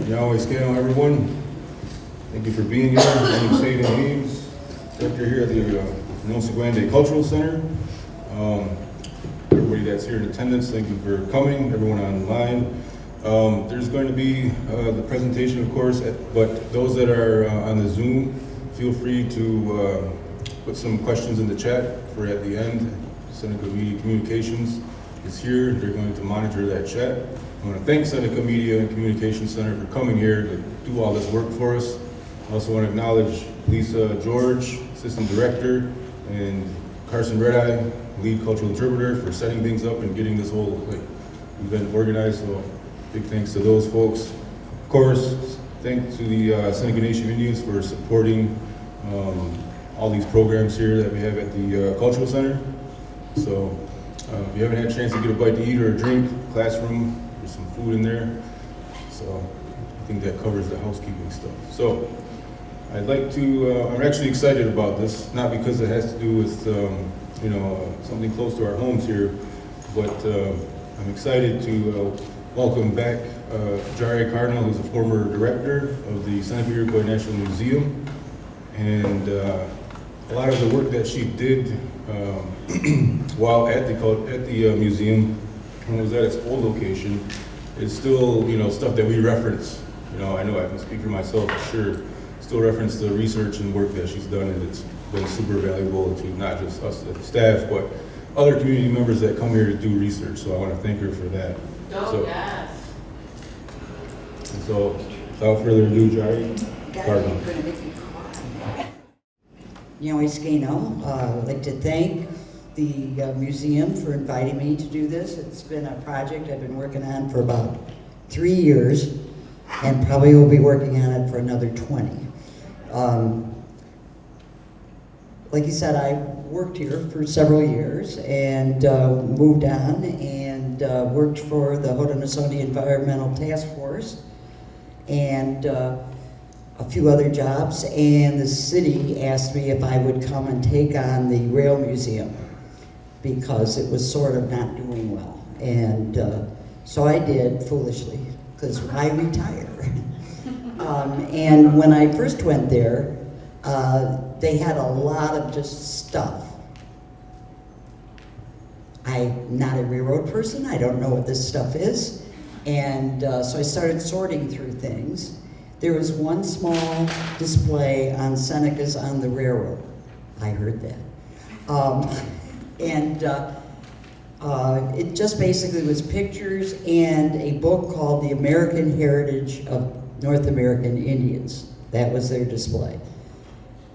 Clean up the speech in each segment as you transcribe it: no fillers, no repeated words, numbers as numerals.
Yahweh Scale, everyone. Thank you for being here. I'm Sadie Hayes, director here at the Hodinöhsö Cultural Center. Everybody that's here in attendance, thank you for coming. Everyone online. There's going to be the presentation, of course, but those that are on the Zoom, feel free to put some questions in the chat for at the end. Seneca Media Communications is here. They're going to monitor that chat. I want to thank Seneca Media and Communications Center for coming here to do all this work for us. I also want to acknowledge Lisa George, Assistant Director, and Carson Redeye, Lead Cultural Interpreter, for setting things up and getting this whole event organized. So big thanks to those folks. Of course, thanks to the Seneca Nation Indians for supporting all these programs here that we have at the Cultural Center. So if you haven't had a chance to get a bite to eat or a drink, classroom, there's some food in there. So I think that covers the housekeeping stuff. So I'd like to, I'm actually excited about this, not because it has to do with, something close to our homes here, but I'm excited to welcome back Jare Cardinal, who's a former director of the Seneca-Iroquois National Museum. And a lot of the work that she did while at the museum, when it was at its old location, is still, stuff that we reference. I know I can speak for myself, for sure. Still reference the research and work that she's done, and it's been super valuable to not just us as staff, but other community members that come here to do research. So I want to thank her for that. Yes. And so, without further ado, Jare Cardinal. I'd like to thank the museum for inviting me to do this. It's been a project I've been working on for about 3 years, and probably will be working on it for another 20. Like you said, I worked here for several years and moved on and worked for the Hodinöhsö Environmental Task Force and a few other jobs, and the city asked me if I would come and take on the Rail Museum because it was sort of not doing well. And so I did, foolishly, because I retire. And when I first went there, they had a lot of just stuff. I'm not a railroad person, I don't know what this stuff is. And so I started sorting through things. There was one small display on Seneca's on the railroad. I heard that. It just basically was pictures and a book called The American Heritage of North American Indians. That was their display.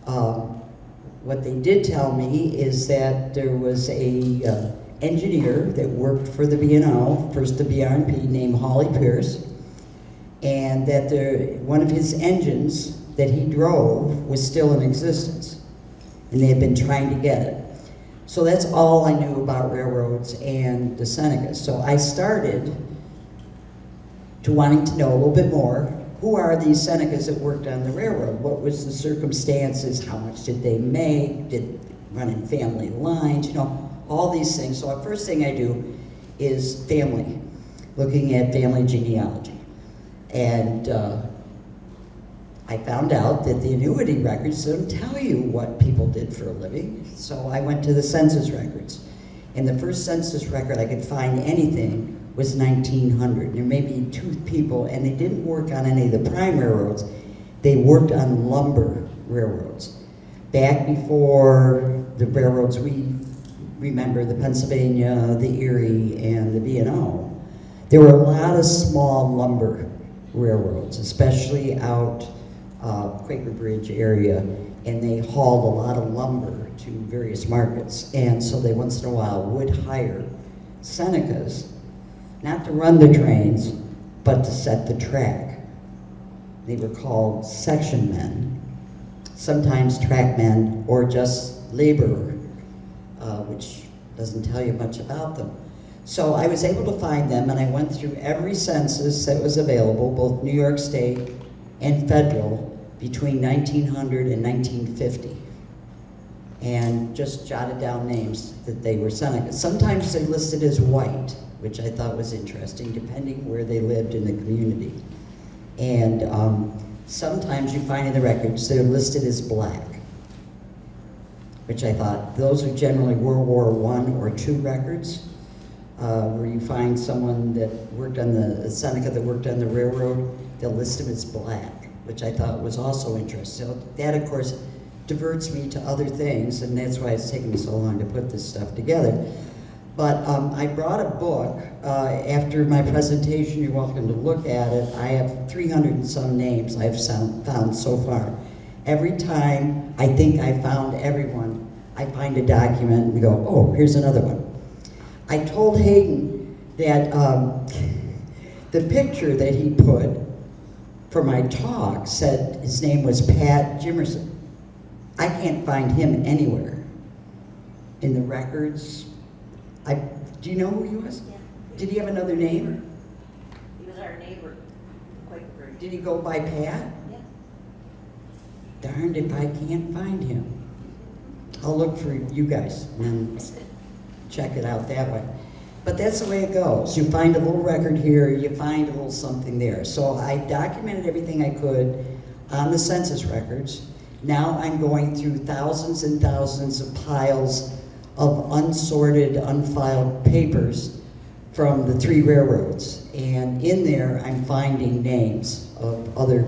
What they did tell me is that there was a engineer that worked for the B&O, first the BRNP, named Hawley Pierce, and that one of his engines that he drove was still in existence, and they had been trying to get it. So that's all I knew about railroads and the Senecas. So I started to wanting to know a little bit more. Who are these Senecas that worked on the railroad? What was the circumstances? How much did they make? Did they run in family lines? All these things. So the first thing I do is family, looking at family genealogy. And I found out that the annuity records don't tell you what people did for a living. So I went to the census records. And the first census record I could find anything was 1900. There may be 2 people, and they didn't work on any of the prime railroads. They worked on lumber railroads. Back before the railroads we remember, the Pennsylvania, the Erie, and the B&O, there were a lot of small lumber railroads, especially out Quaker Bridge area, and they hauled a lot of lumber to various markets. And so they once in a while would hire Senecas, not to run the trains, but to set the track. They were called section men, sometimes track men, or just laborer, which doesn't tell you much about them. So I was able to find them, and I went through every census that was available, both New York State and federal, between 1900 and 1950. And just jotted down names that they were Senecas. Sometimes they listed as white, which I thought was interesting, depending where they lived in the community. And sometimes you find in the records they're listed as black, which I thought, those are generally World War I or II records, where you find someone that worked on the Seneca that worked on the railroad, they'll list him as black, which I thought was also interesting. So that, of course, diverts me to other things, and that's why it's taken me so long to put this stuff together. But I brought a book. After my presentation, you're welcome to look at it. I have 300 and some names I've found so far. Every time I think I found everyone, I find a document and go, oh, here's another one. I told Hayden that the picture that he put for my talk said his name was Pat Jimerson. I can't find him anywhere in the records. Do you know who he was? Yeah. Did he have another name? He was our neighbor, Quaker. Did he go by Pat? Yeah. Darned if I can't find him. I'll look for you guys and check it out that way. But that's the way it goes. You find a little record here, you find a little something there. So I documented everything I could on the census records. Now I'm going through thousands and thousands of piles of unsorted, unfiled papers from the 3 railroads. And in there, I'm finding names of other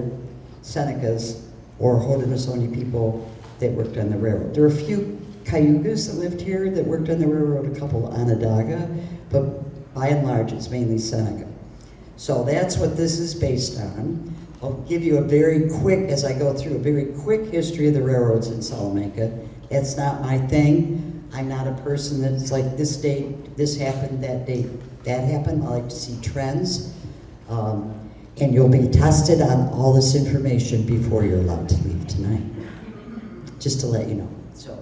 Senecas or Hodinöhsö people that worked on the railroad. There are a few Cayugas that lived here that worked on the railroad, a couple Onondaga, but by and large, it's mainly Seneca. So that's what this is based on. I'll give you a very quick, as I go through, a very quick history of the railroads in Salamanca. That's not my thing. I'm not a person that's like, this date, this happened, that date, that happened. I like to see trends. And you'll be tested on all this information before you're allowed to leave tonight. Just to let you know. So,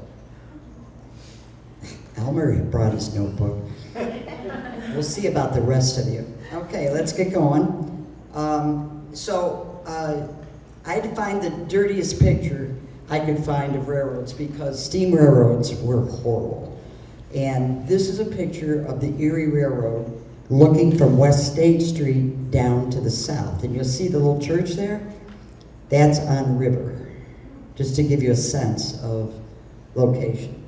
Elmer brought his notebook. We'll see about the rest of you. Okay, let's get going. I had to find the dirtiest picture I could find of railroads because steam railroads were horrible. And this is a picture of the Erie Railroad looking from West State Street down to the south. And you'll see the little church there? That's on river, just to give you a sense of location.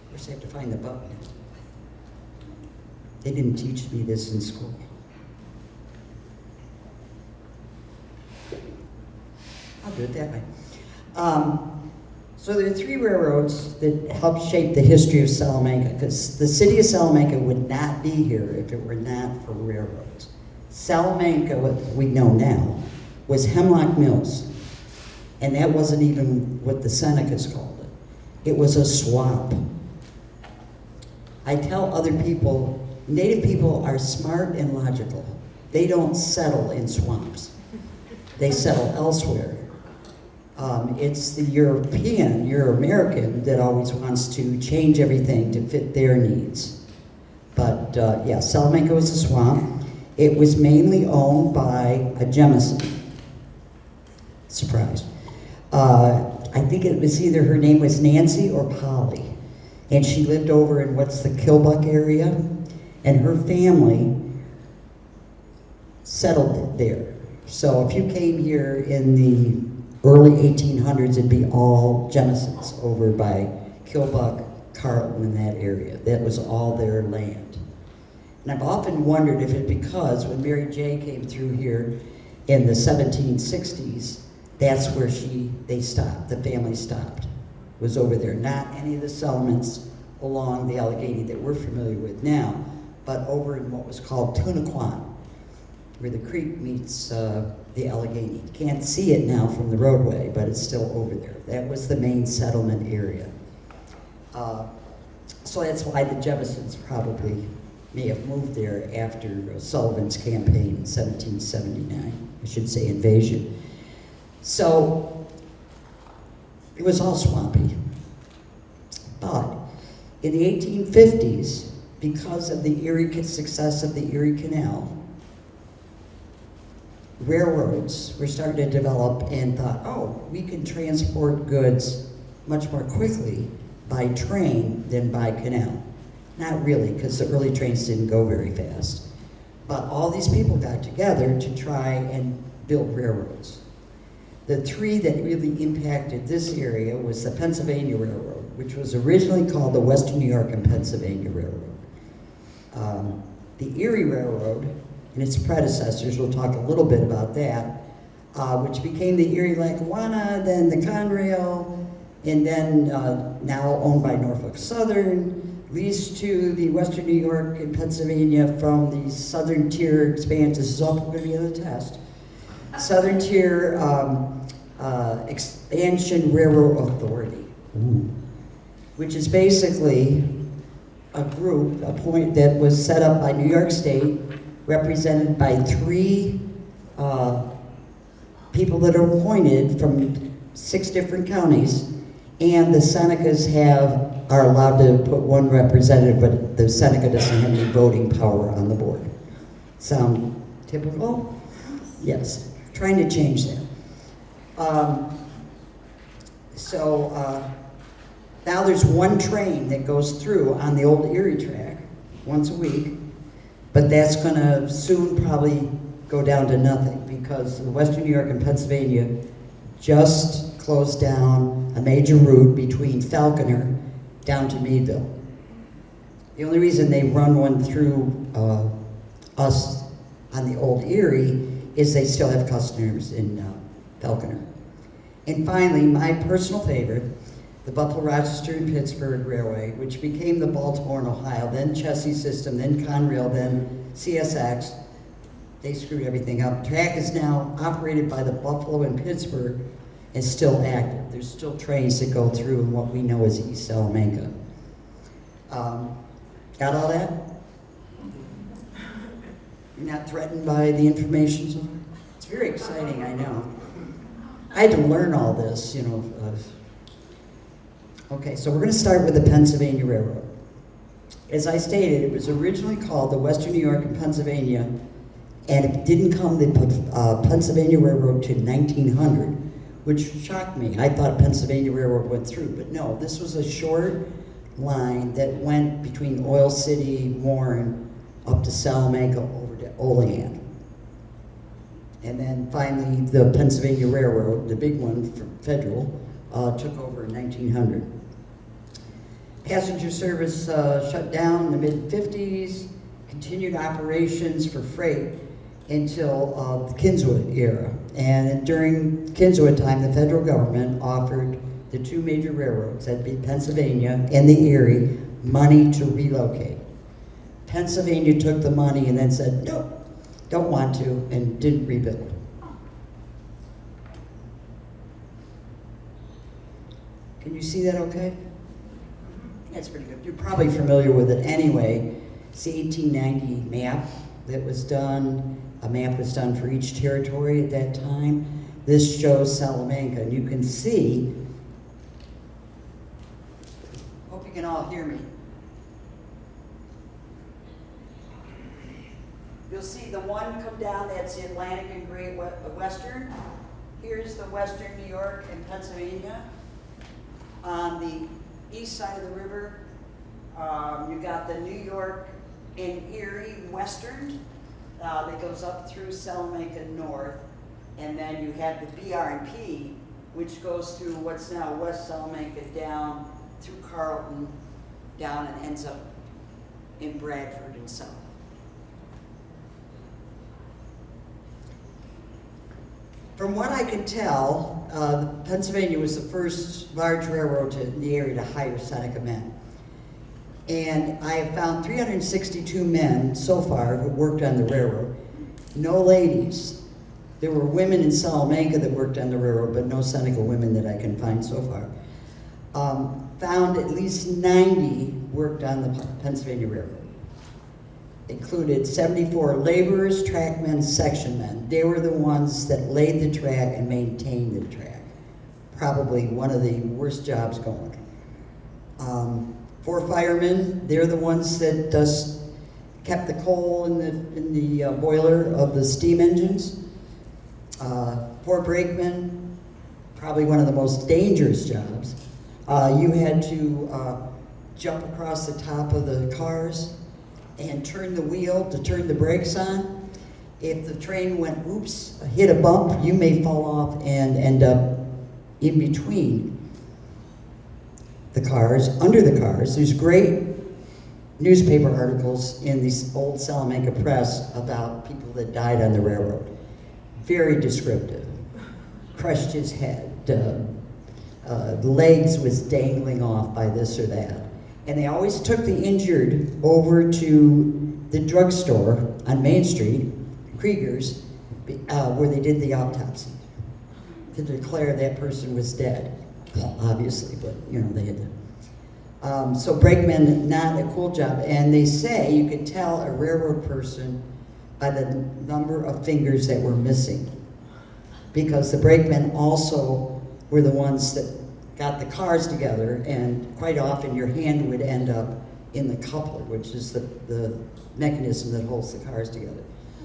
Of course, I have to find the button. They didn't teach me this in school. I'll do it that way. So there are 3 railroads that helped shape the history of Salamanca, because the city of Salamanca would not be here if it were not for railroads. Salamanca, what we know now, was Hemlock Mills, and that wasn't even what the Senecas called it. It was a swamp. I tell other people, Native people are smart and logical. They don't settle in swamps. They settle elsewhere. It's the European, you're American, that always wants to change everything to fit their needs. But yeah, Salamanca was a swamp. It was mainly owned by a Jemison. Surprise. I think it was either her name was Nancy or Polly. And she lived over in what's the Kilbuck area. And her family settled there. So if you came here in the early 1800s, it'd be all Jemisons over by Kilbuck, Carlton, in that area. That was all their land. And I've often wondered if it's because when Mary J. came through here in the 1760s, that's where they stopped, the family stopped, was over there. Not any of the settlements along the Allegany that we're familiar with now, but over in what was called Tunaquan, where the creek meets the Allegany. You can't see it now from the roadway, but it's still over there. That was the main settlement area. So that's why the Jeffersons probably may have moved there after Sullivan's campaign in 1779, I should say invasion. So it was all swampy. But in the 1850s, because of the success of the Erie Canal, railroads were starting to develop and thought, oh, we can transport goods much more quickly by train than by canal. Not really, because the early trains didn't go very fast. But all these people got together to try and build railroads. The three that really impacted this area was the Pennsylvania Railroad, which was originally called the Western New York and Pennsylvania Railroad. The Erie Railroad and its predecessors, we'll talk a little bit about that, which became the Erie-Lackawanna, then the Conrail, and then now owned by Norfolk Southern, leased to the Western New York and Pennsylvania from the Southern Tier Expansion. This is all going to be on the test. Southern Tier Expansion Railroad Authority, which is basically a group, that was set up by New York State, represented by three people that are appointed from 6 different counties, and the Senecas are allowed to put one representative, but the Seneca doesn't have any voting power on the board. Sound typical? Yes. Trying to change that. Now there's one train that goes through on the old Erie track once a week, but that's going to soon probably go down to nothing because the Western New York and Pennsylvania just closed down a major route between Falconer down to Meadville. The only reason they run one through us on the old Erie is they still have customers in Falconer. And finally, my personal favorite, the Buffalo, Rochester, and Pittsburgh Railway, which became the Baltimore and Ohio, then Chessie System, then Conrail, then CSX. They screwed everything up. Track is now operated by the Buffalo and Pittsburgh and still active. There's still trains that go through in what we know as East Salamanca. Got all that? You're not threatened by the information so far? It's very exciting, I know. I had to learn all this, you know. Okay, so we're going to start with the Pennsylvania Railroad. As I stated, it was originally called the Western New York and Pennsylvania, and it didn't come the Pennsylvania Railroad to 1900, which shocked me. I thought Pennsylvania Railroad went through, but no, this was a short line that went between Oil City, Warren, up to Salamanca, over to Olean. And then finally, the Pennsylvania Railroad, the big one, federal, took over in 1900. Passenger service shut down in the mid-50s, continued operations for freight until the Kinzua era. And during Kinzua time, the federal government offered the 2 major railroads, that'd be Pennsylvania and the Erie, money to relocate. Pennsylvania took the money and then said, nope, don't want to, and didn't rebuild. Can you see that okay? That's pretty good. You're probably familiar with it anyway. It's the 1890 map that was done. A map was done for each territory at that time. This shows Salamanca, and you can see, hope you can all hear me. You'll see the one come down, that's the Atlantic and Great Western. Here's the Western New York and Pennsylvania. On the east side of the river, you got the New York and Erie Western that goes up through Salamanca North, and then you have the BR&P, which goes through what's now West Salamanca down through Carlton, down and ends up in Bradford and south. From what I can tell, Pennsylvania was the first large railroad in the area to hire Seneca men. And I have found 362 men so far who worked on the railroad. No ladies. There were women in Salamanca that worked on the railroad, but no Seneca women that I can find so far. Found at least 90 worked on the Pennsylvania Railroad. Included 74 laborers, trackmen, section men. They were the ones that laid the track and maintained the track. Probably one of the worst jobs going. 4 firemen, they're the ones that kept the coal in the boiler of the steam engines. 4 brakemen, probably one of the most dangerous jobs. You had to jump across the top of the cars and turn the wheel to turn the brakes on. If the train went, oops, hit a bump, you may fall off and end up in between the cars, under the cars. There's great newspaper articles in the old Salamanca press about people that died on the railroad. Very descriptive. Crushed his head, legs was dangling off by this or that. And they always took the injured over to the drugstore on Main Street, Krieger's, where they did the autopsy to declare that person was dead. Well, obviously, but you know, they had to. So brakemen, not a cool job. And they say you could tell a railroad person by the number of fingers that were missing, because the brakemen also were the ones that got the cars together, and quite often your hand would end up in the coupler, which is the mechanism that holds the cars together.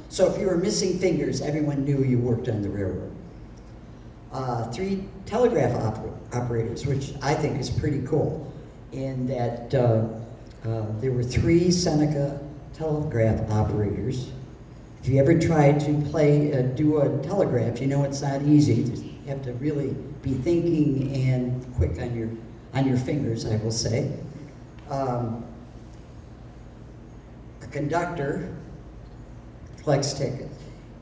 So if you were missing fingers, everyone knew you worked on the railroad. 3 telegraph operators, which I think is pretty cool, in that there were 3 Seneca telegraph operators. If you ever try to do a telegraph, you know it's not easy. You have to really be thinking and quick on your fingers, I will say. A conductor collects tickets.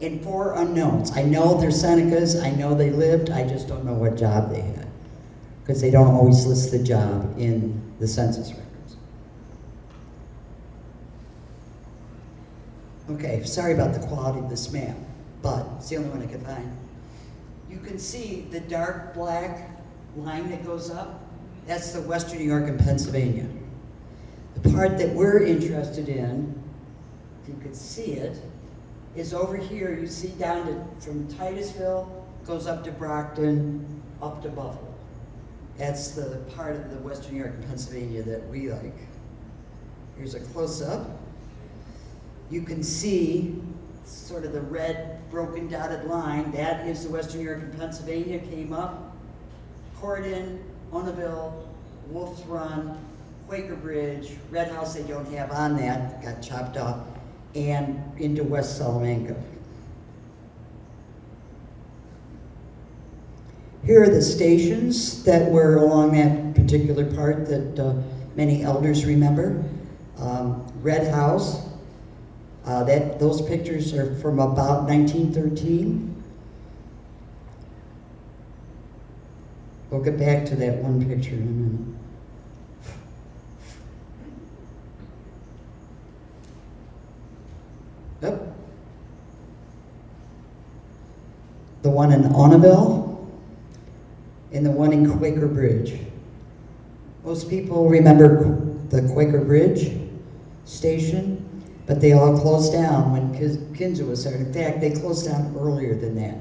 And 4 unknowns. I know they're Senecas, I know they lived, I just don't know what job they had, because they don't always list the job in the census records. Okay, sorry about the quality of this map, but it's the only one I could find. You can see the dark black line that goes up, that's the Western New York and Pennsylvania. The part that we're interested in, if you could see it, is over here. You see down from Titusville, goes up to Brockton, up to Buffalo. That's the part of the Western New York and Pennsylvania that we like. Here's a close-up. You can see sort of the red broken dotted line. That is the Western New York and Pennsylvania, came up, Corydon, Onaville, Wolf's Run, Quaker Bridge, Red House they don't have on that, got chopped off, and into West Salamanca. Here are the stations that were along that particular part that many elders remember. Red House, those pictures are from about 1913. We'll get back to that one picture in a minute. Yep. The one in Onaville and the one in Quaker Bridge. Most people remember the Quaker Bridge station, but they all closed down when Kinzua started. In fact, they closed down earlier than that.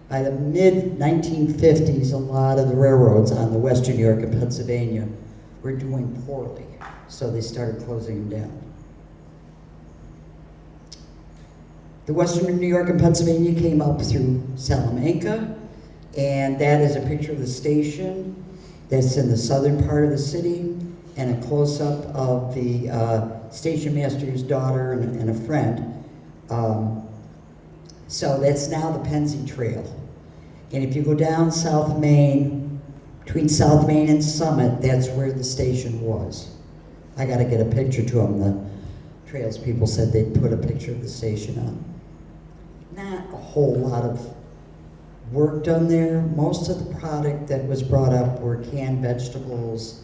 By the mid-1950s, a lot of the railroads on the Western New York and Pennsylvania were doing poorly, so they started closing them down. The Western New York and Pennsylvania came up through Salamanca, and that is a picture of the station that's in the southern part of the city, and a close-up of the station master's daughter and a friend. So that's now the Pennsy Trail. And if you go down South Main, between South Main and Summit, that's where the station was. I gotta get a picture to them. The trails people said they'd put a picture of the station on. Not a whole lot of work done there. Most of the product that was brought up were canned vegetables.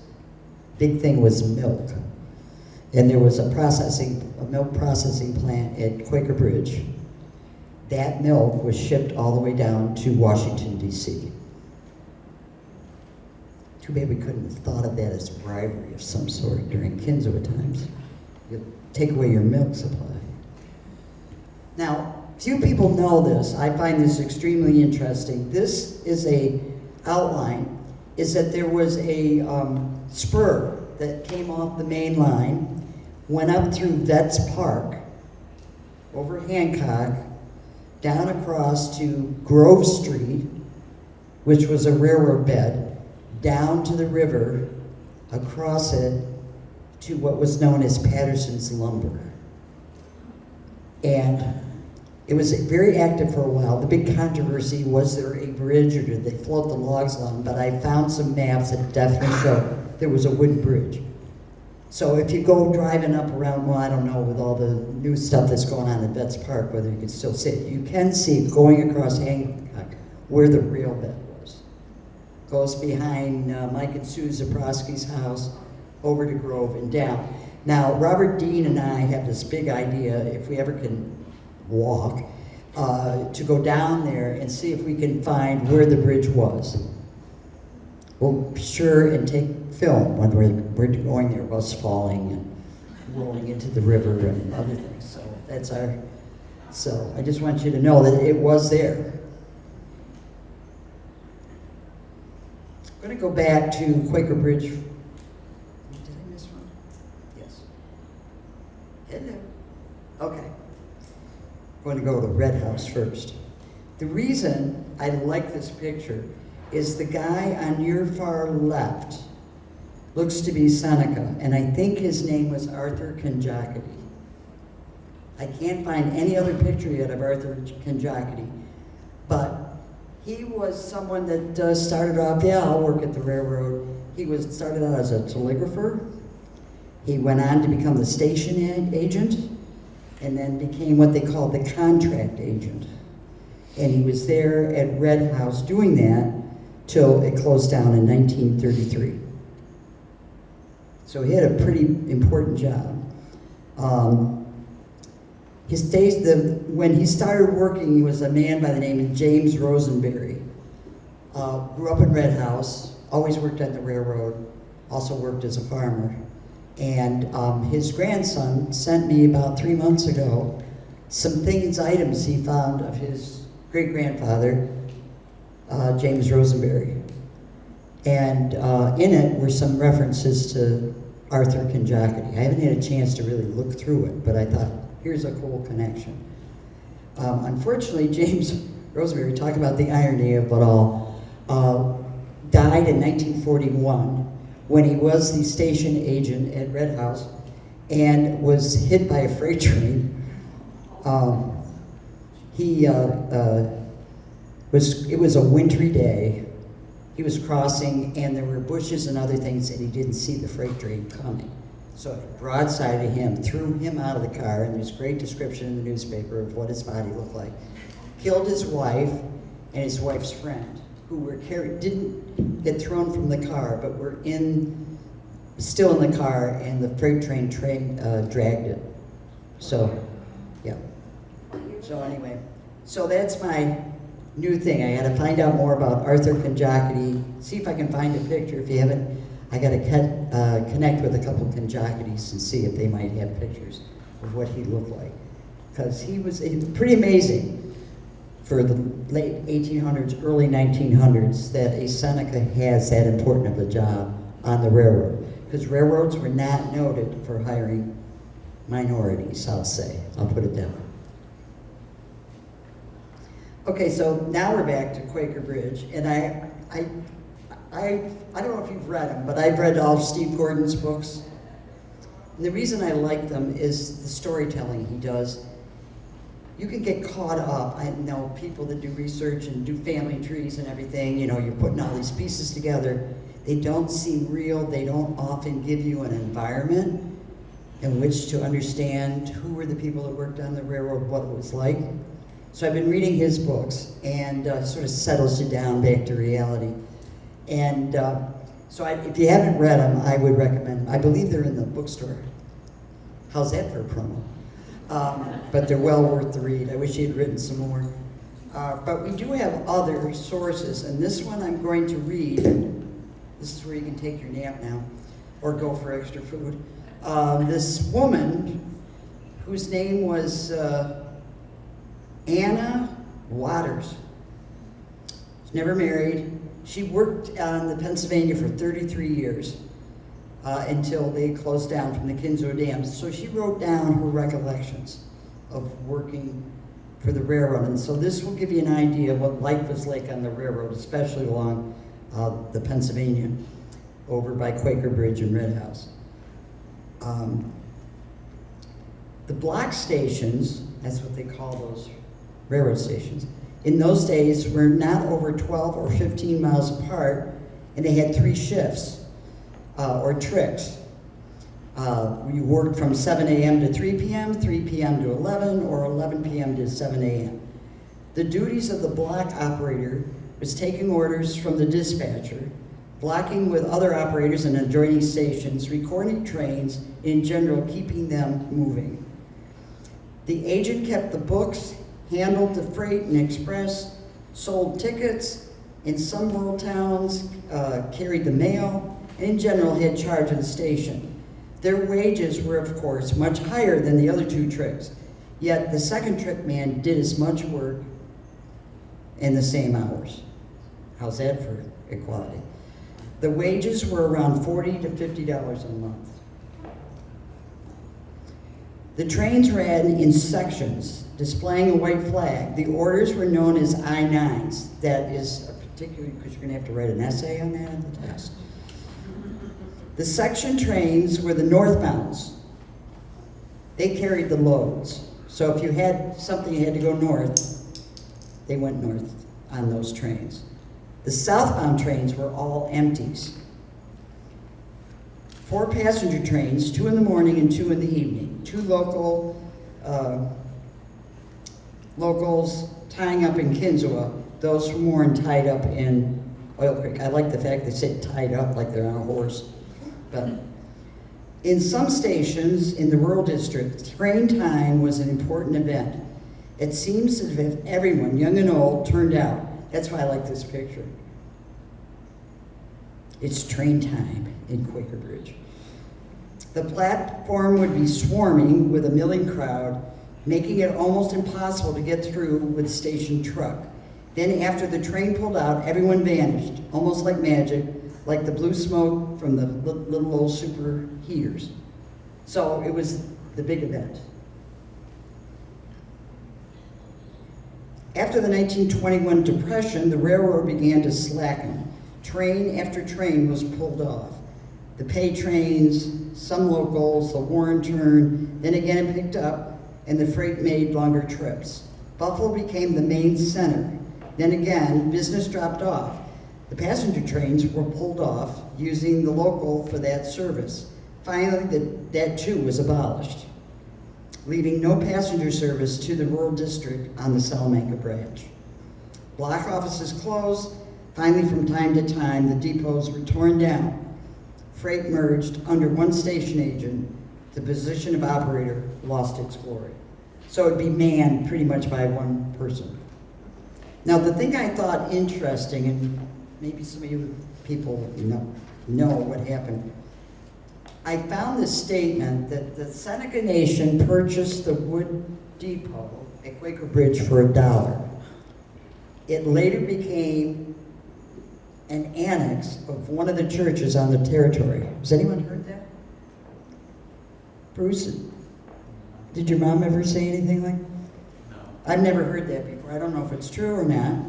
Big thing was milk. And there was a milk processing plant at Quaker Bridge. That milk was shipped all the way down to Washington, D.C. Too bad we couldn't have thought of that as bribery of some sort during Kinzua times. You take away your milk supply. Now, few people know this. I find this extremely interesting. This is a outline, is that there was a spur that came off the main line, went up through Vets Park, over Hancock, down across to Grove Street, which was a railroad bed, down to the river, across it, to what was known as Patterson's Lumber. And it was very active for a while. The big controversy, was there a bridge or did they float the logs along? But I found some maps that definitely show there was a wooden bridge. So if you go driving up around, well, I don't know, with all the new stuff that's going on in Betts Park, whether you can still see it, you can see going across Hancock where the rail bed was. Goes behind Mike and Sue Zabrowski's house, over to Grove and down. Now, Robert Dean and I have this big idea, if we ever can walk, to go down there and see if we can find where the bridge was. We'll be sure and take film when we're going there, bus falling and rolling into the river and other things. So that's so I just want you to know that it was there. I'm going to go back to Quaker Bridge. Did I miss one? Yes. Hello. Okay. I'm going to go to Red House first. The reason I like this picture is the guy on your far left looks to be Seneca, and I think his name was Arthur Kinzua. I can't find any other picture yet of Arthur Kinzua, but he was someone that started off, I'll work at the railroad. He started out as a telegrapher. He went on to become the station agent, and then became what they called the contract agent. And he was there at Red House doing that till it closed down in 1933. So he had a pretty important job. When he started working, he was a man by the name of James Rosenberry. Grew up in Red House, always worked on the railroad, also worked as a farmer. And his grandson sent me about 3 months ago some items he found of his great-grandfather, James Rosenberry. And in it were some references to Arthur Kinzua. I haven't had a chance to really look through it, but I thought, here's a cool connection. Unfortunately, James Rosenberry, talk about the irony of it all, died in 1941 when he was the station agent at Red House and was hit by a freight train. It was a wintry day. He was crossing and there were bushes and other things and he didn't see the freight train coming. So it broadsided him, threw him out of the car, and there's great description in the newspaper of what his body looked like. Killed his wife and his wife's friend, who were didn't get thrown from the car, but were still in the car, and the freight train dragged it. So, yeah. So anyway, so that's my new thing. I got to find out more about Arthur Kinzua. See if I can find a picture. If you haven't, I got to connect with a couple of Kinzuas and see if they might have pictures of what he looked like. Because he was pretty amazing for the late 1800s, early 1900s, that a Seneca has that important of a job on the railroad. Because railroads were not noted for hiring minorities, I'll say. I'll put it that way. Okay, so now we're back to Quaker Bridge, and I don't know if you've read them, but I've read all of Steve Gordon's books. And the reason I like them is the storytelling he does. You can get caught up. I know people that do research and do family trees and everything, you're putting all these pieces together. They don't seem real. They don't often give you an environment in which to understand who were the people that worked on the railroad, what it was like. So I've been reading his books, and sort of settles you down back to reality. And so if you haven't read them, I would recommend. I believe they're in the bookstore. How's that for a promo? But they're well worth the read. I wish he had written some more. But we do have other sources, and this one I'm going to read. This is where you can take your nap now, or go for extra food. This woman, whose name was Anna Waters. She's never married. She worked on the Pennsylvania for 33 years until they closed down from the Kinzua Dam. So she wrote down her recollections of working for the railroad. And so this will give you an idea of what life was like on the railroad, especially along the Pennsylvania, over by Quaker Bridge and Red House. The block stations, that's what they call those railroad stations, in those days were not over 12 or 15 miles apart, and they had 3 shifts or tricks. You worked from 7 a.m. to 3 p.m., 3 p.m. to 11, or 11 p.m. to 7 a.m. The duties of the block operator was taking orders from the dispatcher, blocking with other operators in adjoining stations, recording trains, in general, keeping them moving. The agent kept the books, handled the freight and express, sold tickets, in some rural towns, carried the mail, and in general had charge of the station. Their wages were, of course, much higher than the other 2 tricks, yet the second trick man did as much work in the same hours. How's that for equality? The wages were around $40 to $50 a month. The trains ran in sections, displaying a white flag. The orders were known as I-9s. That is particularly because you're going to have to write an essay on that in the test. The section trains were the northbounds. They carried the loads. So if you had something you had to go north, they went north on those trains. The southbound trains were all empties. 4 passenger trains, 2 in the morning and 2 in the evening. 2 locals tying up in Kinzua, those from Warren tied up in Oil Creek. I like the fact they say tied up like they're on a horse. But in some stations in the rural district, train time was an important event. It seems as if everyone, young and old, turned out. That's why I like this picture. It's train time in Quaker Bridge. The platform would be swarming with a milling crowd, making it almost impossible to get through with the station truck. Then after the train pulled out, everyone vanished, almost like magic, like the blue smoke from the little old super heaters. So it was the big event. After the 1921 Depression, the railroad began to slacken. Train after train was pulled off. The pay trains, some locals, the Warren turn, then again it picked up, and the freight made longer trips. Buffalo became the main center. Then again, business dropped off. The passenger trains were pulled off, using the local for that service. Finally, that too was abolished, leaving no passenger service to the rural district on the Salamanca branch. Block offices closed. Finally, from time to time, the depots were torn down. Freight merged under one station agent. The position of operator lost its glory. So it'd be manned pretty much by one person. Now, the thing I thought interesting, and maybe some of you people know what happened, I found this statement that the Seneca Nation purchased the wood depot at Quaker Bridge for $1. It later became an annex of one of the churches on the territory. Has anyone heard that? Bruce, did your mom ever say anything like that? No. I've never heard that before. I don't know if it's true or not.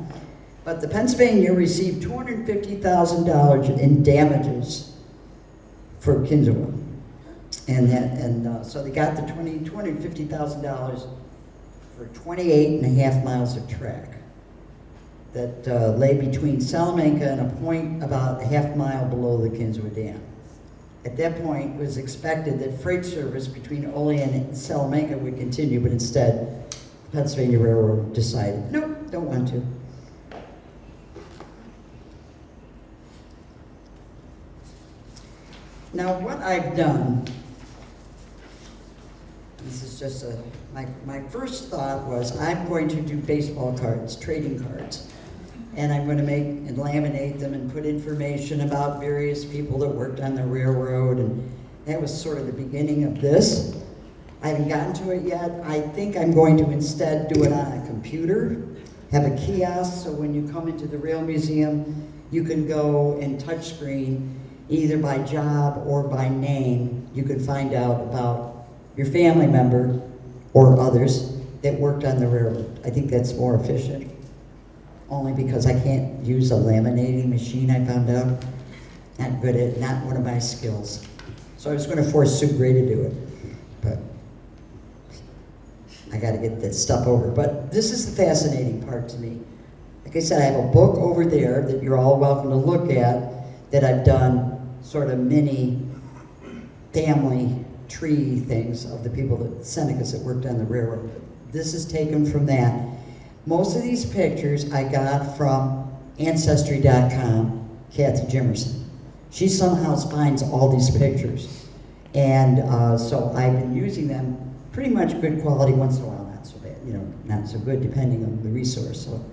But the Pennsylvania received $250,000 in damages for Kinzua. And so they got the $250,000 for 28 and a half miles of track that lay between Salamanca and a point about a half mile below the Kinzua Dam. At that point, it was expected that freight service between Olean and Salamanca would continue, but instead, the Pennsylvania Railroad decided, nope, don't want to. Now, what I've done, this is just my first thought was I'm going to do baseball cards, trading cards. And I'm going to make and laminate them and put information about various people that worked on the railroad. And that was sort of the beginning of this. I haven't gotten to it yet. I think I'm going to instead do it on a computer, have a kiosk, so when you come into the Rail Museum, you can go and touch screen, either by job or by name. You can find out about your family member or others that worked on the railroad. I think that's more efficient. Only because I can't use a laminating machine, I found out. Not good at, not one of my skills. So I was going to force Sue Gray to do it, but I got to get that stuff over. But this is the fascinating part to me. Like I said, I have a book over there that you're all welcome to look at that I've done sort of mini family tree things of the people that Senecas that worked on the railroad. This is taken from that. Most of these pictures I got from Ancestry.com, Kathy Jimerson. She somehow finds all these pictures. And so I've been using them pretty much good quality, once in a while not so bad, you know, not so good depending on the resource. So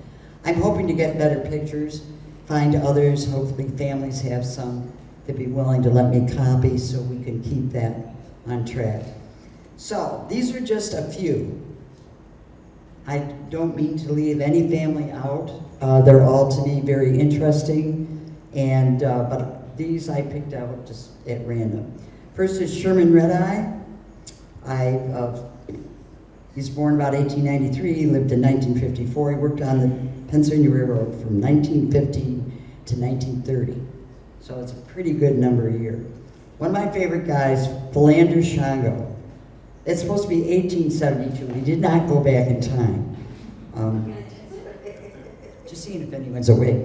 I'm hoping to get better pictures, find others, hopefully families have some to be willing to let me copy so we can keep that on track. So these are just a few. I don't mean to leave any family out. They're all to me very interesting, and but these I picked out just at random. First is Sherman Redeye. He's born about 1893, he lived in 1954. He worked on the Pennsylvania Railroad from 1915 to 1930. So it's a pretty good number of years. One of my favorite guys, Philander Shango. It's supposed to be 1872. He did not go back in time. Just seeing if anyone's awake.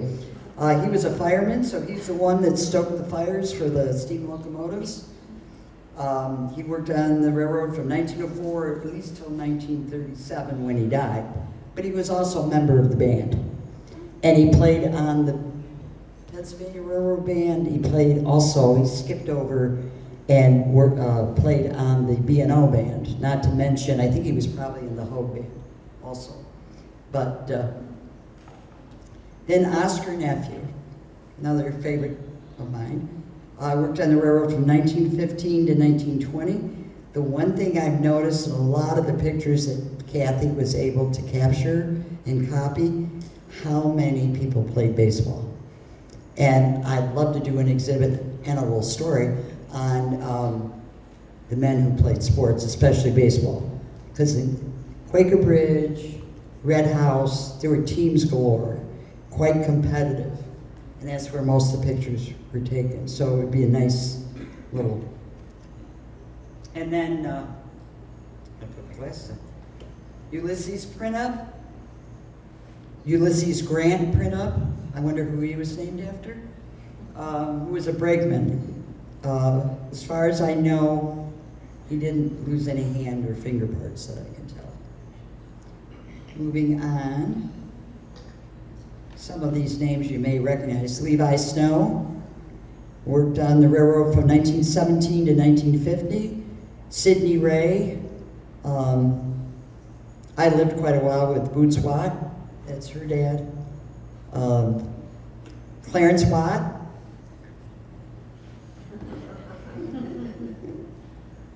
He was a fireman, so he's the one that stoked the fires for the steam locomotives. He worked on the railroad from 1904 at least till 1937 when he died. But he was also a member of the band. And he played on the Pennsylvania Railroad Band. He skipped over and played on the B&O band. Not to mention, I think he was probably in the Hogue band also. But then Oscar Nephew, another favorite of mine. I worked on the railroad from 1915 to 1920. The one thing I've noticed in a lot of the pictures that Kathy was able to capture and copy, how many people played baseball. And I'd love to do an exhibit and a little story on the men who played sports, especially baseball. Because in Quaker Bridge, Red House, there were teams galore, quite competitive. And that's where most of the pictures were taken. So it would be a nice little. And then, I put my glasses on. Ulysses print-up. Ulysses Grant print-up. I wonder who he was named after. Who was a brakeman. As far as I know, he didn't lose any hand or finger parts that I can tell. Moving on. Some of these names you may recognize. Levi Snow worked on the railroad from 1917 to 1950. Sidney Ray. I lived quite a while with Boots Watt. That's her dad. Clarence Watt.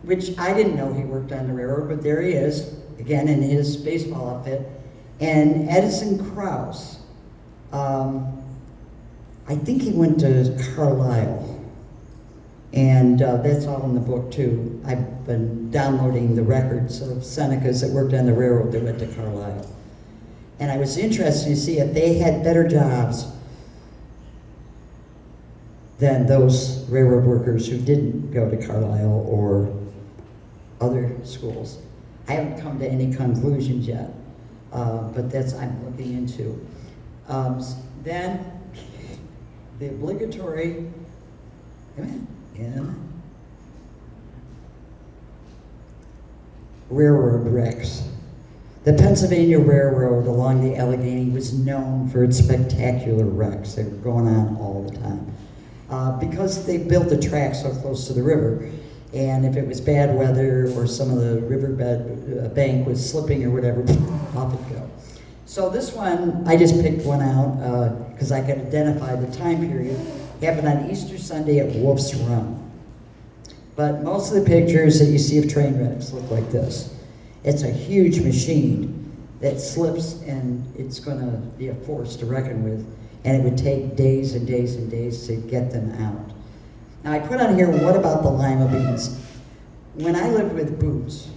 Which I didn't know he worked on the railroad, but there he is, again in his baseball outfit. And Edison Krause. I think he went to Carlisle. And that's all in the book too. I've been downloading the records of Senecas that worked on the railroad that went to Carlisle. And I was interested to see if they had better jobs than those railroad workers who didn't go to Carlisle or other schools. I haven't come to any conclusions yet, but that's I'm looking into. Then the obligatory, railroad wrecks. The Pennsylvania Railroad along the Allegany was known for its spectacular wrecks. They were going on all the time. Because they built the track so close to the river, and if it was bad weather or some of the riverbed bank was slipping or whatever, off it'd go. So this one, I just picked one out because I could identify the time period. It happened on Easter Sunday at Wolf's Run. But most of the pictures that you see of train wrecks look like this. It's a huge machine that slips and it's going to be a force to reckon with, and it would take days and days and days to get them out. Now I put on here, what about the lima beans? When I lived with Boots,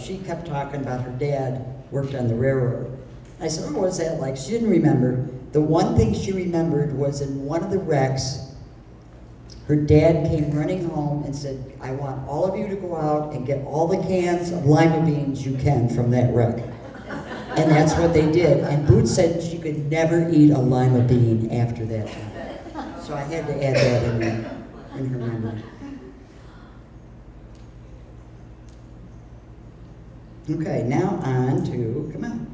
she kept talking about her dad worked on the railroad. I said, oh, what was that like? She didn't remember. The one thing she remembered was in one of the wrecks, Her dad came running home and said, I want all of you to go out and get all the cans of lima beans you can from that wreck. And that's what they did. And Boots said she could never eat a lima bean after that time. So I had to add that in her memory. Okay, now on to, come on.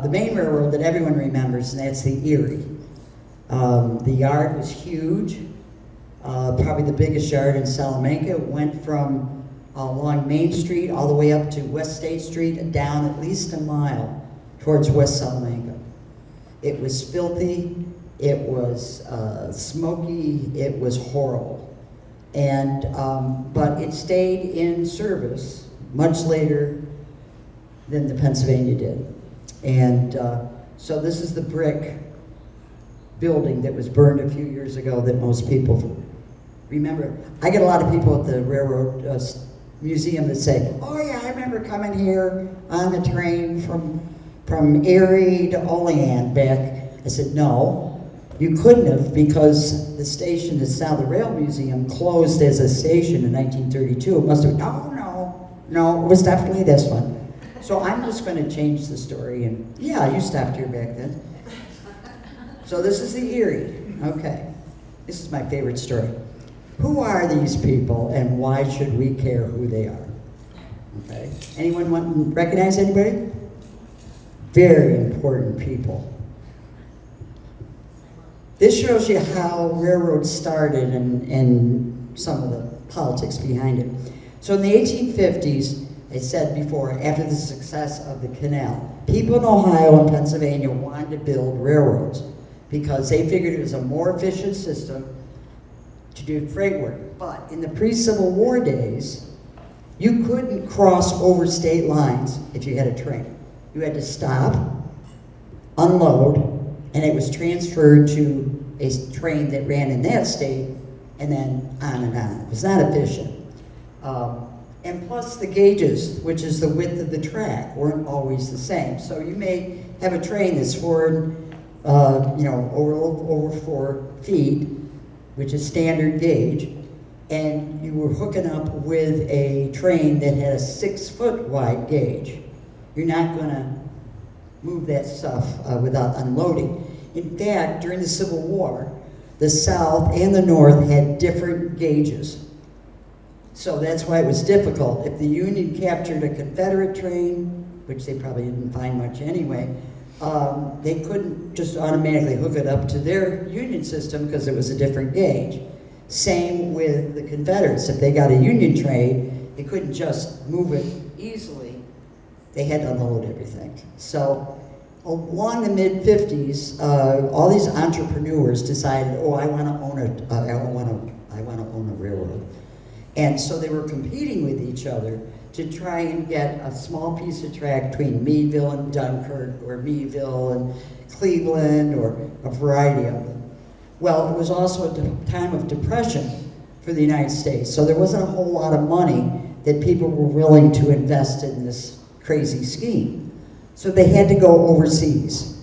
The main railroad that everyone remembers, and that's the Erie. The yard was huge, probably the biggest yard in Salamanca. It went from along Main Street all the way up to West State Street and down at least a mile towards West Salamanca. It was filthy, it was smoky, it was horrible. And, but it stayed in service much later than the Pennsylvania did. And so this is the brick building that was burned a few years ago that most people remember. I get a lot of people at the Railroad Museum that say, oh yeah, I remember coming here on the train from Erie to Olean back. I said, no, you couldn't have, because the station that's now the Rail Museum closed as a station in 1932. It must have, no, it was definitely this one. So I'm just going to change the story, and yeah, you stopped here back then. So this is the Erie. Okay, this is my favorite story. Who are these people, and why should we care who they are? Okay, anyone recognize anybody? Very important people. This shows you how railroads started and some of the politics behind it. So in the 1850s, I said before, after the success of the canal, people in Ohio and Pennsylvania wanted to build railroads because they figured it was a more efficient system to do freight work. But in the pre-Civil War days, you couldn't cross over state lines if you had a train. You had to stop, unload, and it was transferred to a train that ran in that state, and then on and on. It was not efficient. And plus the gauges, which is the width of the track, weren't always the same. So you may have a train that's over 4 feet, which is standard gauge, and you were hooking up with a train that had a 6-foot wide gauge. You're not going to move that stuff without unloading. In fact, during the Civil War, the South and the North had different gauges. So that's why it was difficult. If the Union captured a Confederate train, which they probably didn't find much anyway, they couldn't just automatically hook it up to their Union system because it was a different gauge. Same with the Confederates. If they got a Union train, they couldn't just move it easily. They had to unload everything. So along the mid-50s, all these entrepreneurs decided, oh, I want to own a railroad. And so they were competing with each other to try and get a small piece of track between Meadville and Dunkirk, or Meadville and Cleveland, or a variety of them. Well, it was also a time of depression for the United States, so there wasn't a whole lot of money that people were willing to invest in this crazy scheme. So they had to go overseas.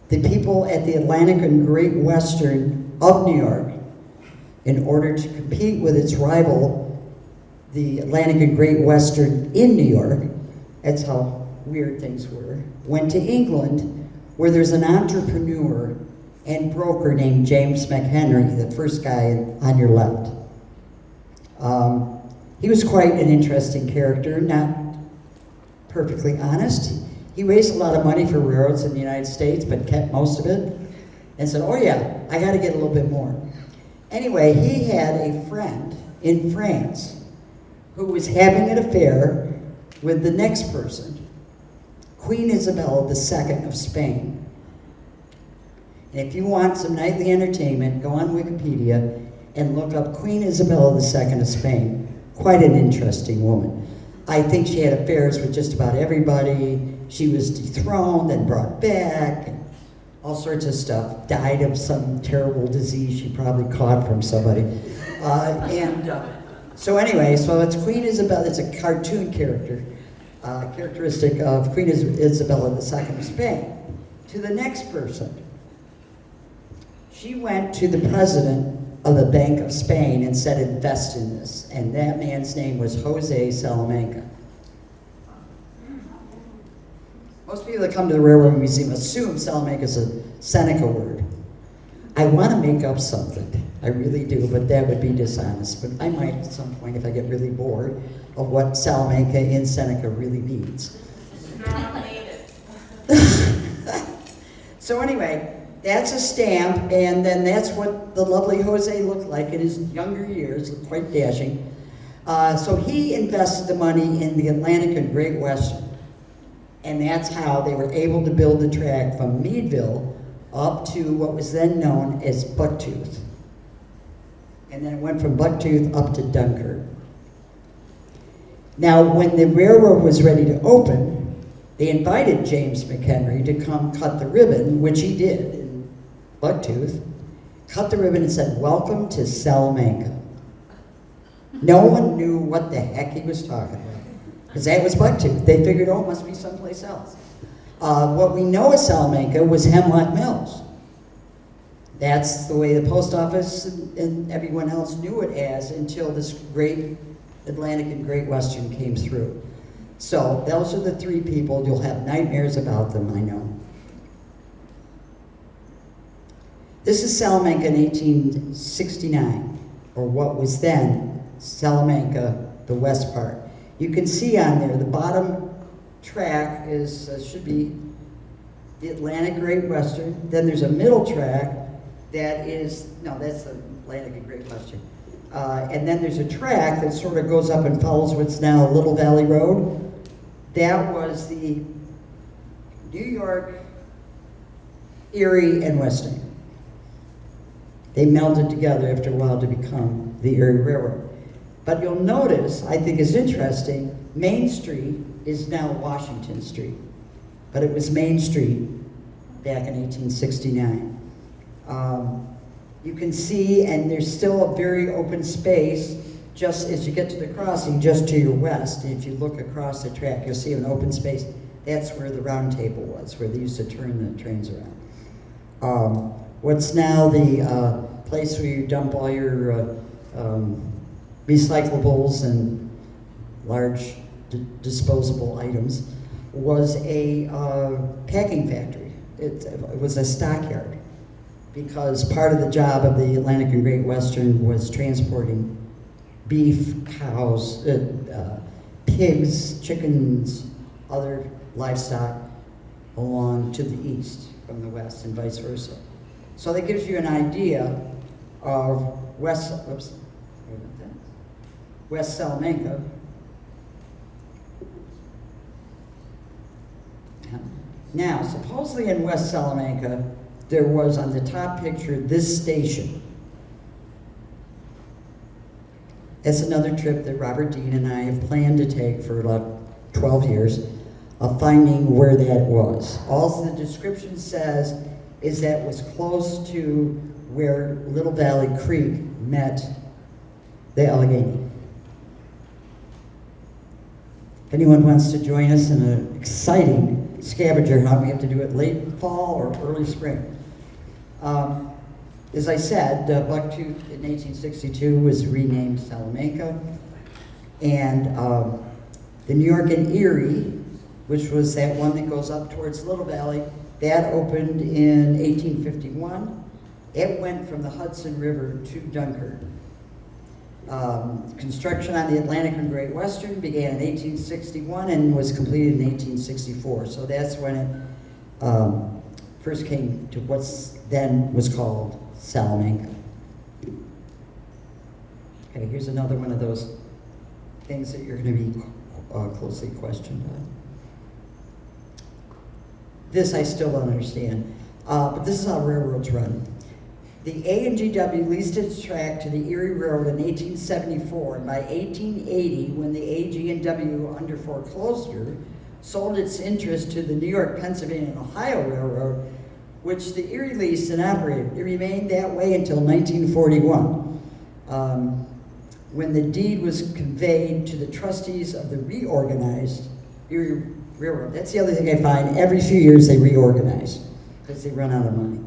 The people at the Atlantic and Great Western of New York, in order to compete with its rival, the Atlantic and Great Western in New York, that's how weird things were, went to England, where there's an entrepreneur and broker named James McHenry, the first guy on your left. He was quite an interesting character, not perfectly honest. He raised a lot of money for railroads in the United States, but kept most of it, and said, oh yeah, I gotta get a little bit more. Anyway, he had a friend in France who was having an affair with the next person, Queen Isabella II of Spain. And if you want some nightly entertainment, go on Wikipedia and look up Queen Isabella II of Spain. Quite an interesting woman. I think she had affairs with just about everybody. She was dethroned and brought back, and all sorts of stuff. Died of some terrible disease she probably caught from somebody. So anyway, so it's Queen Isabella. It's a cartoon character, characteristic of Queen Isabella II of Spain. To the next person. She went to the president of the Bank of Spain and said, invest in this. And that man's name was Jose Salamanca. Most people that come to the Railroad Museum assume Salamanca is a Seneca word. I want to make up something. I really do, but that would be dishonest. But I might at some point if I get really bored of what Salamanca in Seneca really means. So anyway, that's a stamp, and then that's what the lovely Jose looked like in his younger years, quite dashing. So he invested the money in the Atlantic and Great Western, and that's how they were able to build the track from Meadville up to what was then known as Bucktooth. And then it went from Bucktooth up to Dunkirk. Now, when the railroad was ready to open, they invited James McHenry to come cut the ribbon, which he did in Bucktooth, cut the ribbon and said, welcome to Salamanca. No one knew what the heck he was talking about, because that was Bucktooth. They figured, oh, it must be someplace else. What we know as Salamanca was Hemlock Mills. That's the way the post office and everyone else knew it as until this great Atlantic and Great Western came through. So those are the three people. You'll have nightmares about them, I know. This is Salamanca in 1869, or what was then Salamanca, the west part. You can see on there, the bottom track is should be the Atlantic Great Western. Then there's a middle track that is, no, that's the Atlantic and Great Western. And then there's a track that sort of goes up and follows what's now Little Valley Road. That was the New York, Erie, and Western. They melded together after a while to become the Erie Railroad. But you'll notice, I think is interesting, Main Street is now Washington Street. But it was Main Street back in 1869. You can see, and there's still a very open space just as you get to the crossing, just to your west. If you look across the track, you'll see an open space. That's where the round table was, where they used to turn the trains around. What's now the place where you dump all your recyclables and large disposable items was a packing factory. It was a stockyard, because part of the job of the Atlantic and Great Western was transporting beef, cows, pigs, chickens, other livestock along to the east from the west and vice versa. So that gives you an idea of West Salamanca. Now, supposedly in West Salamanca, there was on the top picture this station. That's another trip that Robert Dean and I have planned to take for about 12 years of finding where that was. All the description says is that it was close to where Little Valley Creek met the Allegany. If anyone wants to join us in an exciting scavenger hunt, we have to do it late fall or early spring. As I said, Bucktooth in 1862 was renamed Salamanca, and the New York and Erie, which was that one that goes up towards Little Valley, that opened in 1851. It went from the Hudson River to Dunkirk. Construction on the Atlantic and Great Western began in 1861 and was completed in 1864. So that's when it first came to what's then was called Salamanca. Okay, here's another one of those things that you're going to be closely questioned on. This I still don't understand, but this is how railroads run. The A&GW leased its track to the Erie Railroad in 1874, and by 1880, when the AG&W, under foreclosure, sold its interest to the New York, Pennsylvania, and Ohio Railroad, which the Erie leased and operated. It remained that way until 1941, when the deed was conveyed to the trustees of the reorganized Erie Railroad. That's the other thing I find. Every few years they reorganize because they run out of money.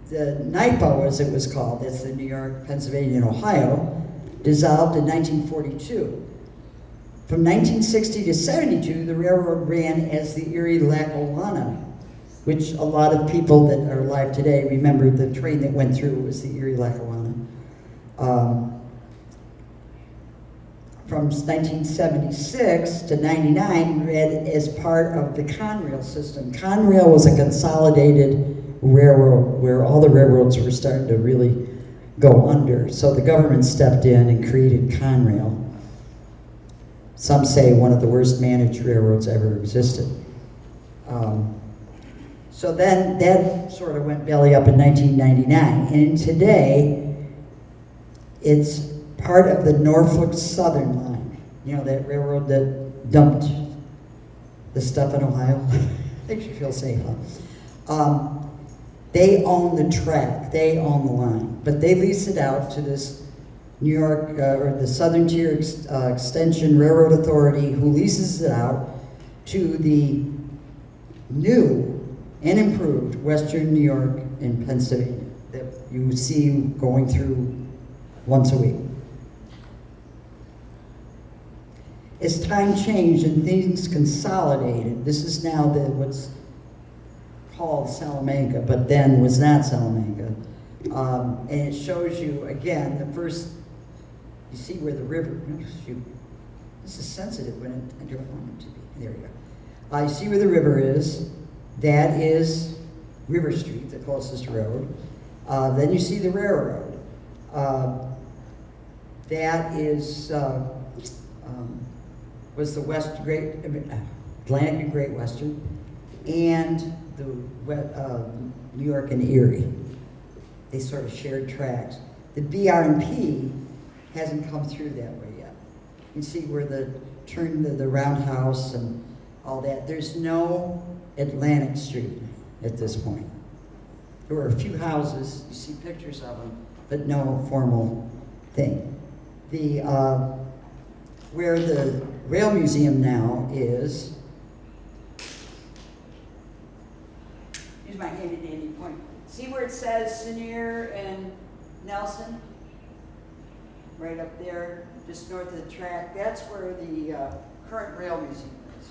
The NAGPRA, as it was called, that's the New York, Pennsylvania, and Ohio, dissolved in 1942. From 1960 to 72, the railroad ran as the Erie-Lackawanna, which a lot of people that are alive today remember the train that went through was the Erie-Lackawanna. From 1976 to 99, ran as part of the Conrail system. Conrail was a consolidated railroad where all the railroads were starting to really go under. So the government stepped in and created Conrail. Some say one of the worst managed railroads ever existed. So then that sort of went belly up in 1999. And today, it's part of the Norfolk Southern line. You know, that railroad that dumped the stuff in Ohio? Makes you feel safe, huh? They own the track, they own the line, but they lease it out to this New York, or the Southern Tier Extension Railroad Authority, who leases it out to the new and improved Western New York and Pennsylvania that you see going through once a week. As time changed and things consolidated, this is now what's called Salamanca, but then was not Salamanca. And it shows you, again, the first, you see where the river, shoot, this is sensitive when I don't want it to be. There you go. You see where the river is. That is River Street, the closest road. Then you see the railroad. That is, was the Atlantic and Great Western, and the New York and Erie. They sort of shared tracks. The BR&P hasn't come through that way yet. You see where the roundhouse and all that. There's no Atlantic Street at this point. There were a few houses, you see pictures of them, but no formal thing. Where the Rail Museum now is, use my handy dandy point. See where it says Senior and Nelson? Right up there, just north of the track. That's where the current Rail Museum is.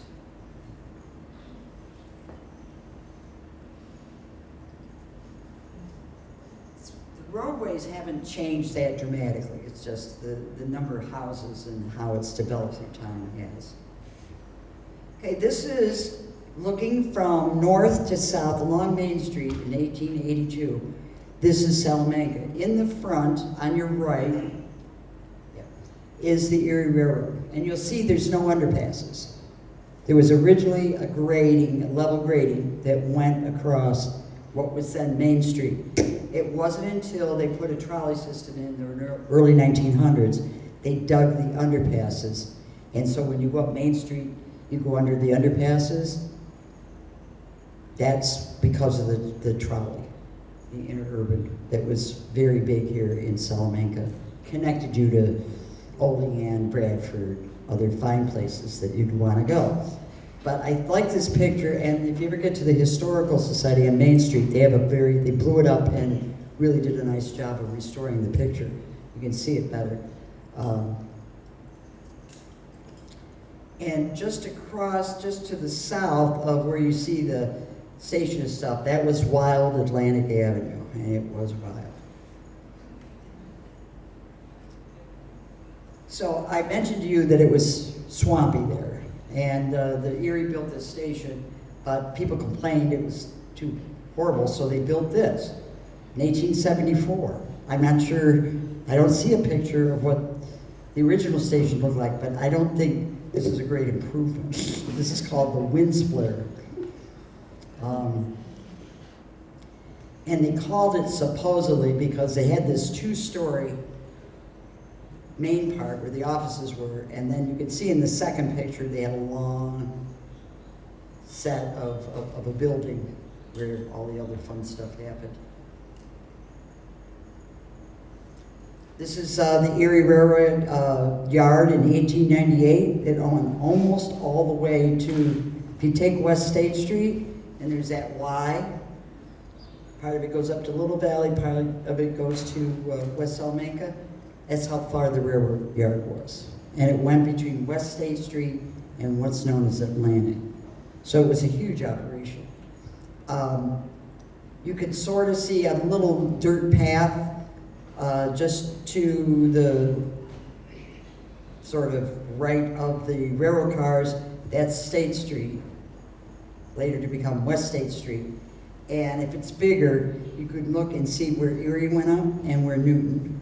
The roadways haven't changed that dramatically. It's just the number of houses and how it's developed through time has. Okay, this is looking from north to south along Main Street in 1882. This is Salamanca. In the front, on your right, is the Erie Railroad. And you'll see there's no underpasses. There was originally a level grading that went across what was then Main Street. It wasn't until they put a trolley system in the early 1900s, they dug the underpasses. And so when you go up Main Street, you go under the underpasses. That's because of the trolley, the interurban that was very big here in Salamanca. Connected you to Olean, Bradford, other fine places that you'd want to go. But I like this picture, and if you ever get to the Historical Society on Main Street, they blew it up and really did a nice job of restoring the picture. You can see it better. And just across, just to the south of where you see the station and stuff, that was wild Atlantic Avenue, and it was wild. So I mentioned to you that it was swampy there, and the Erie built this station, but people complained it was too horrible, so they built this in 1874. I'm not sure, I don't see a picture of what the original station looked like, but I don't think this is a great improvement. This is called the wind splitter. And they called it supposedly because they had this two-story main part where the offices were, and then you can see in the second picture they had a long set of a building where all the other fun stuff happened. This is the Erie Railroad yard in 1898. It went almost all the way to, if you take West State Street, and there's that Y, Part of it goes up to Little Valley, part of it goes to West Salamanca. That's how far the railroad yard was. And it went between West State Street and what's known as Atlantic. So it was a huge operation. You could sort of see a little dirt path just to the sort of right of the railroad cars. That's State Street, later to become West State Street. And if it's bigger, you could look and see where Erie went up and where Newton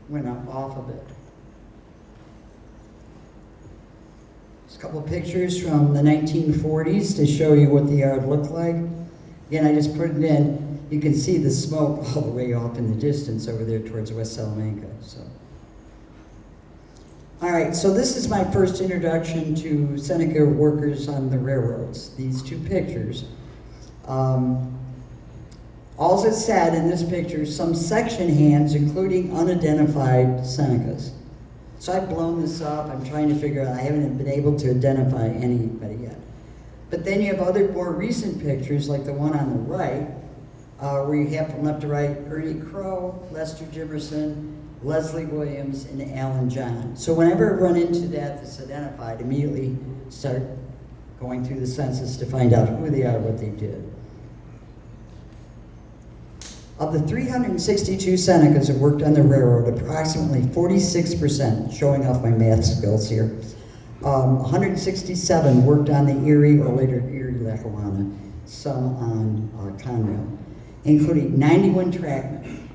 went up off of it. There's a couple of pictures from the 1940s to show you what the yard looked like. Again, I just put it in. You can see the smoke all the way off in the distance over there towards West Salamanca. So. All right, so this is my first introduction to Seneca workers on the railroads, these two pictures. All it said in this picture, some section hands, including unidentified Senecas. So I've blown this up. I'm trying to figure out, I haven't been able to identify anybody yet. But then you have other more recent pictures, like the one on the right, where you have from left to right, Ernie Crow, Lester Jimerson, Leslie Williams, and Alan John. So whenever I run into that that's identified, immediately start going through the census to find out who they are, what they did. Of the 362 Senecas that worked on the railroad, approximately 46%, showing off my math skills here, 167 worked on the Erie or later Erie-Lackawanna, some on Conrail, including 91 trackmen,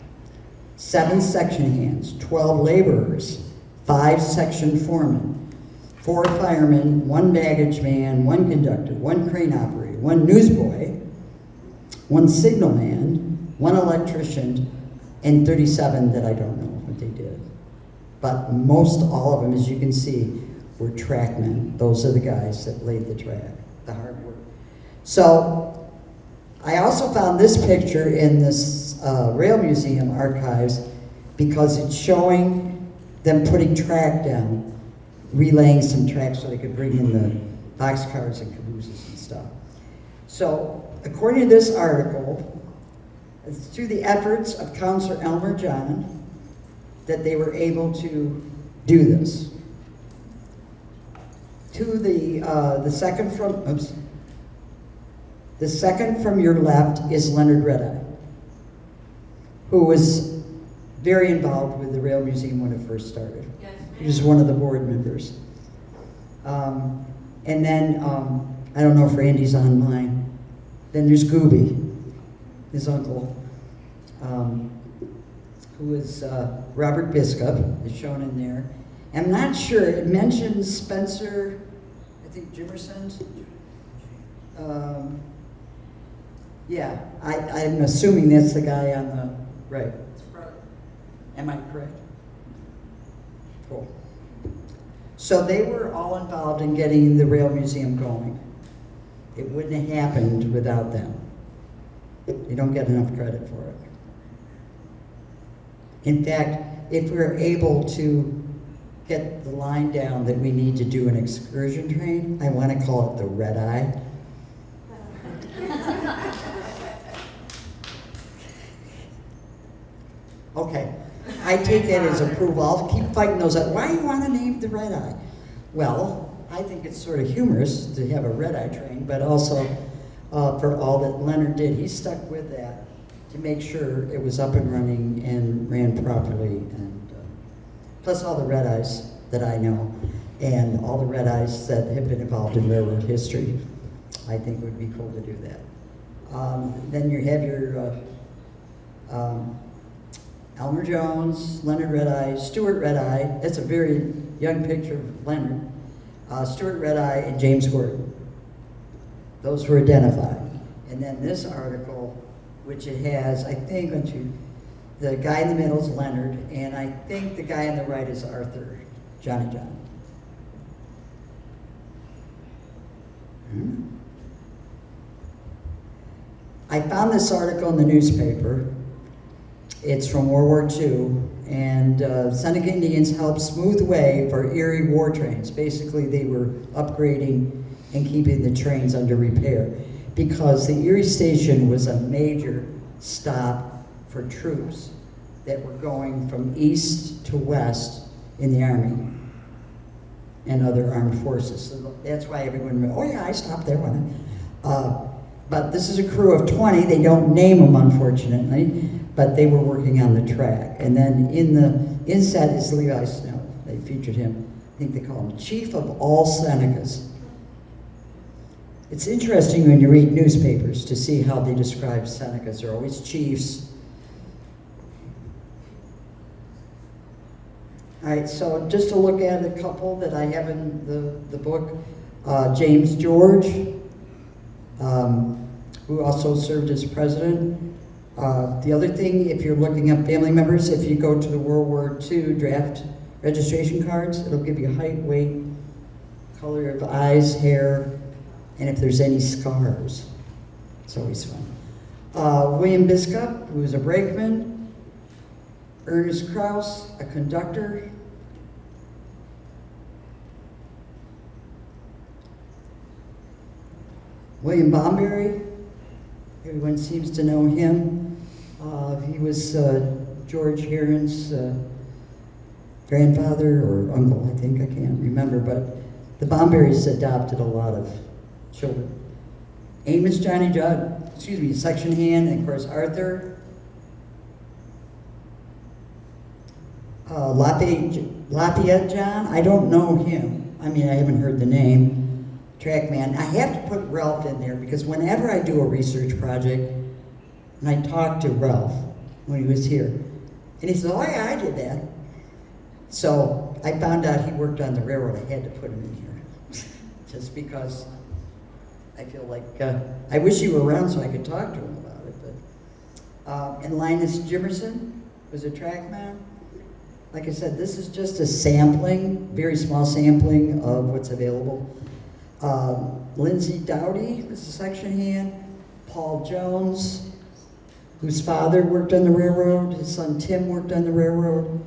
7 section hands, 12 laborers, 5 section foremen, 4 firemen, 1 baggage man, 1 conductor, 1 crane operator, 1 newsboy, 1 signalman, 1 electrician, and 37 that I don't know what they did. But most all of them, as you can see, were trackmen. Those are the guys that laid the track, the hard work. So I also found this picture in this Rail Museum archives because it's showing them putting track down, relaying some track so they could bring in the boxcars and cabooses and stuff. So according to this article, it's through the efforts of Councilor Elmer John that they were able to do this. To the second from your left is Leonard Redeye, who was very involved with the Rail Museum when it first started. Yes, He was one of the board members. And then, I don't know if Randy's online. Then there's Gooby, his uncle, who is Robert Biscup, is shown in there. I'm not sure, it mentions Spencer, I think Jimerson. Yeah, I'm assuming that's the guy on the right. Am I correct? Cool. So they were all involved in getting the Rail Museum going. It wouldn't have happened without them. You don't get enough credit for it. In fact, if we're able to get the line down that we need to do an excursion train, I want to call it the Red Eye. Okay, I take that as approval. I'll keep fighting those up. Why do you want to name the Red Eye? Well, I think it's sort of humorous to have a red eye train, but also for all that Leonard did, he stuck with that to make sure it was up and running and ran properly, and plus all the red eyes that I know, and all the red eyes that have been involved in railroad history. I think it would be cool to do that. Then you have your Elmer Jones, Leonard Redeye, Stuart Redeye. That's a very young picture of Leonard. Stuart Redeye and James Gordon. Those were identified. And then this article, which it has, I think, the guy in the middle is Leonard, and I think the guy on the right is Arthur, Johnny John. I found this article in the newspaper. It's from World War II, and Seneca Indians helped smooth the way for Erie war trains. Basically, they were upgrading and keeping the trains under repair. because the Erie Station was a major stop for troops that were going from east to west in the Army and other armed forces. So that's why everyone went, oh yeah, I stopped there one. But this is a crew of 20. They don't name them, unfortunately, but they were working on the track. And then in the inset is liaison. They featured him. I think they call him Chief of all Senecas. It's interesting when you read newspapers to see how they describe Senecas. They're always chiefs. All right, so just to look at a couple that I have in the book, James George, who also served as president. The other thing, if you're looking up family members, if you go to the World War II draft registration cards, it'll give you height, weight, color of eyes, hair, and if there's any scars. It's always fun. William Biscup, who was a brakeman. Ernest Krause, a conductor. William Bomberry, everyone seems to know him. He was George Heron's grandfather or uncle, I think, I can't remember, but the Bomberrys adopted a lot of children. Amos Johnny Judd, section hand, and of course Arthur. Lafayette John, I don't know him. I mean, I haven't heard the name. Trackman. I have to put Ralph in there because whenever I do a research project, and I talked to Ralph when he was here, and he said, oh yeah, I did that. So I found out he worked on the railroad. I had to put him in here just because I feel like, I wish he were around so I could talk to him about it. But and Linus Jimerson was a trackman. Like I said, this is just a sampling, very small sampling of what's available. Lindsay Dowdy was a section hand. Paul Jones, whose father worked on the railroad. His son Tim worked on the railroad.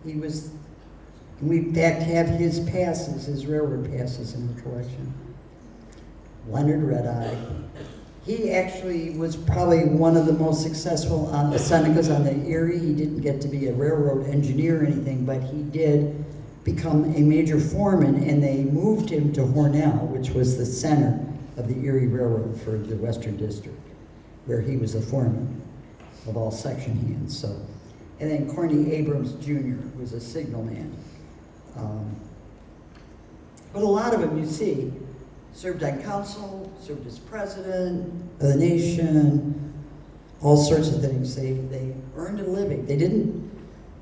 We in fact have his passes, his railroad passes in the collection. Leonard Redeye. He actually was probably one of the most successful on the Senecas on the Erie. He didn't get to be a railroad engineer or anything, but he did become a major foreman, and they moved him to Hornell, which was the center of the Erie Railroad for the Western District, where he was a foreman of all section hands. So, and then Corny Abrams Jr. was a signalman. But a lot of them, you see, served on council, served as president of the nation, all sorts of things. They earned a living. They didn't,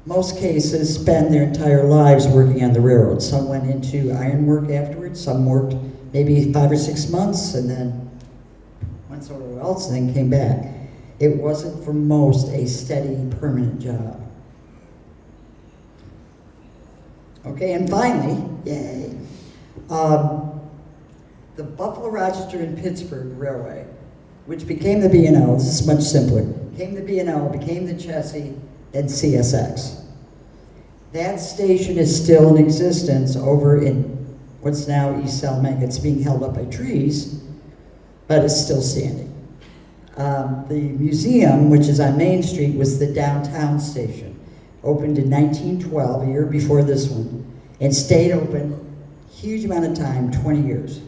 most cases, spend their entire lives working on the railroad. Some went into ironwork afterwards, some worked maybe 5 or 6 months and then went somewhere else and then came back. It wasn't for most a steady, permanent job. Okay, and finally, yay, the Buffalo, Rochester, and Pittsburgh Railway, which became the B&O, this is much simpler, became the B&O, became the Chessie, and CSX. That station is still in existence over in what's now East Salamanca. It's being held up by trees, but it's still standing. The museum, which is on Main Street, was the downtown station. Opened in 1912, a year before this one, and stayed open huge amount of time, 20 years.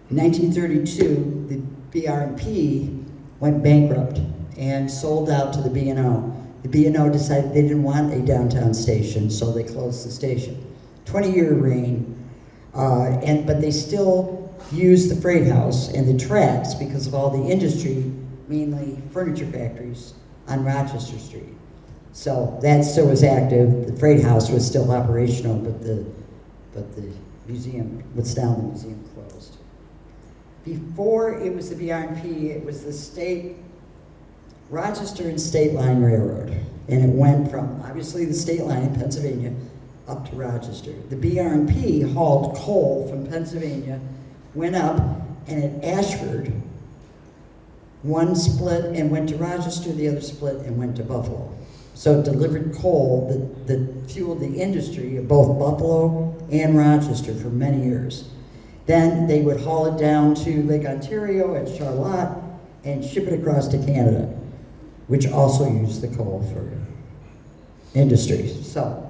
In 1932, the BR&P went bankrupt and sold out to the B&O. The B&O decided they didn't want a downtown station, so they closed the station. 20-year reign, but they still used the freight house and the tracks because of all the industry, mainly furniture factories, on Rochester Street. So that still was active. The freight house was still operational, but the museum, what's now the museum, closed. Before it was the BR&P, it was the state, Rochester and State Line Railroad. And it went from, obviously, the state line in Pennsylvania up to Rochester. The BR&P hauled coal from Pennsylvania, went up, and at Ashford, one split and went to Rochester, the other split and went to Buffalo. So it delivered coal that fueled the industry of both Buffalo and Rochester for many years. Then they would haul it down to Lake Ontario at Charlotte and ship it across to Canada, which also used the coal for industry. So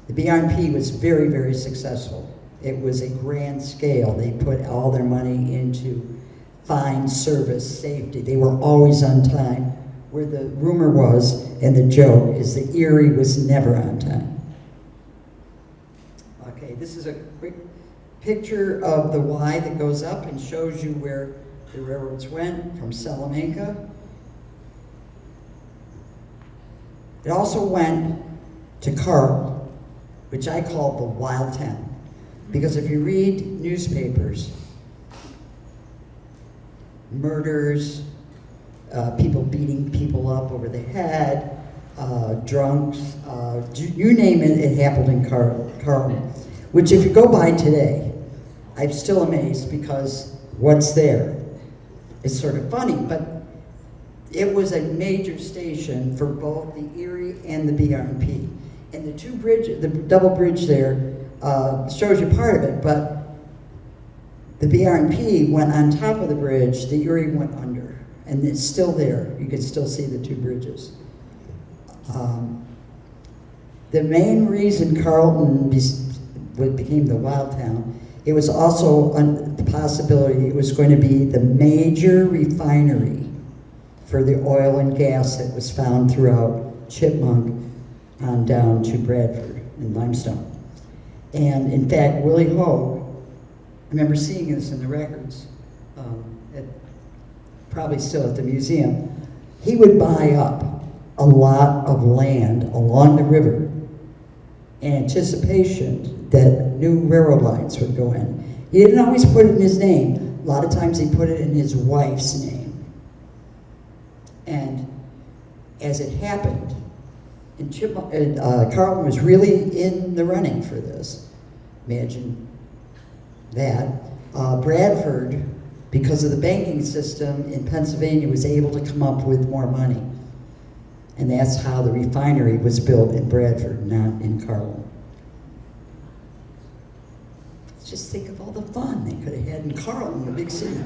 the BRP was very, very successful. It was a grand scale. They put all their money into fine service, safety. They were always on time. Where the rumor was, and the joke, is the Erie was never on time. Okay, this is a quick picture of the Y that goes up and shows you where the railroads went from Salamanca. It also went to Carl, which I call the Wild Town. Because if you read newspapers, murders, people beating people up over the head, drunks, you name it, it happened in Carlton. Which if you go by today, I'm still amazed because what's there? It's sort of funny, but it was a major station for both the Erie and the BRP. And the two bridges, the double bridge there, shows you part of it, but the BRP went on top of the bridge, the Erie went under, and it's still there. You can still see the two bridges. The main reason Carlton became the Wild Town, it was also the possibility it was going to be the major refinery for the oil and gas that was found throughout Chipmunk on down to Bradford and Limestone. And in fact, Willie Hogue, I remember seeing this in the records, probably still at the museum, he would buy up a lot of land along the river in anticipation that new railroad lines would go in. He didn't always put it in his name. A lot of times he put it in his wife's name. And as it happened, and Carlton was really in the running for this. Imagine that. Bradford, because of the banking system in Pennsylvania, was able to come up with more money. And that's how the refinery was built in Bradford, not in Carlton. Just think of all the fun they could have had in Carlton, the big city.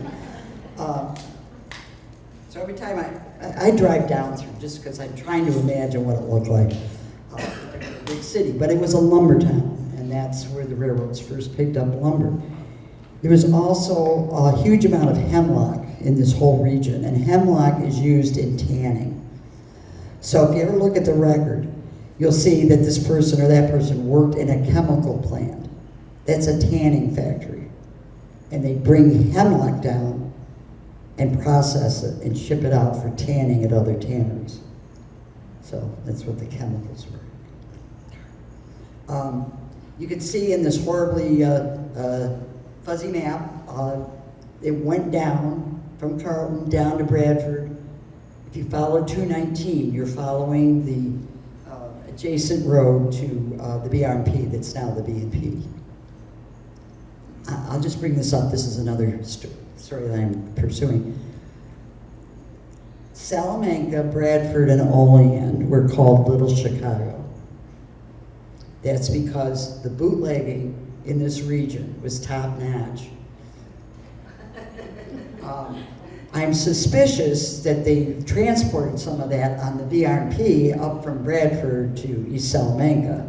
So every time I drive down through, just because I'm trying to imagine what it looked like, a big city, but it was a lumber town, and that's where the railroads first picked up lumber. There was also a huge amount of hemlock in this whole region, and hemlock is used in tanning. So if you ever look at the record, you'll see that this person or that person worked in a chemical plant. That's a tanning factory. And they bring hemlock down and process it and ship it out for tanning at other tanneries. So that's what the chemicals were. You can see in this horribly fuzzy map, it went down from Carlton down to Bradford. If you follow 219, you're following the adjacent road to the BRP that's now the B&P. I'll just bring this up. This is another story that I'm pursuing. Salamanca, Bradford, and Olean were called Little Chicago. That's because the bootlegging in this region was top-notch. I'm suspicious that they transported some of that on the BRP up from Bradford to East Salamanca.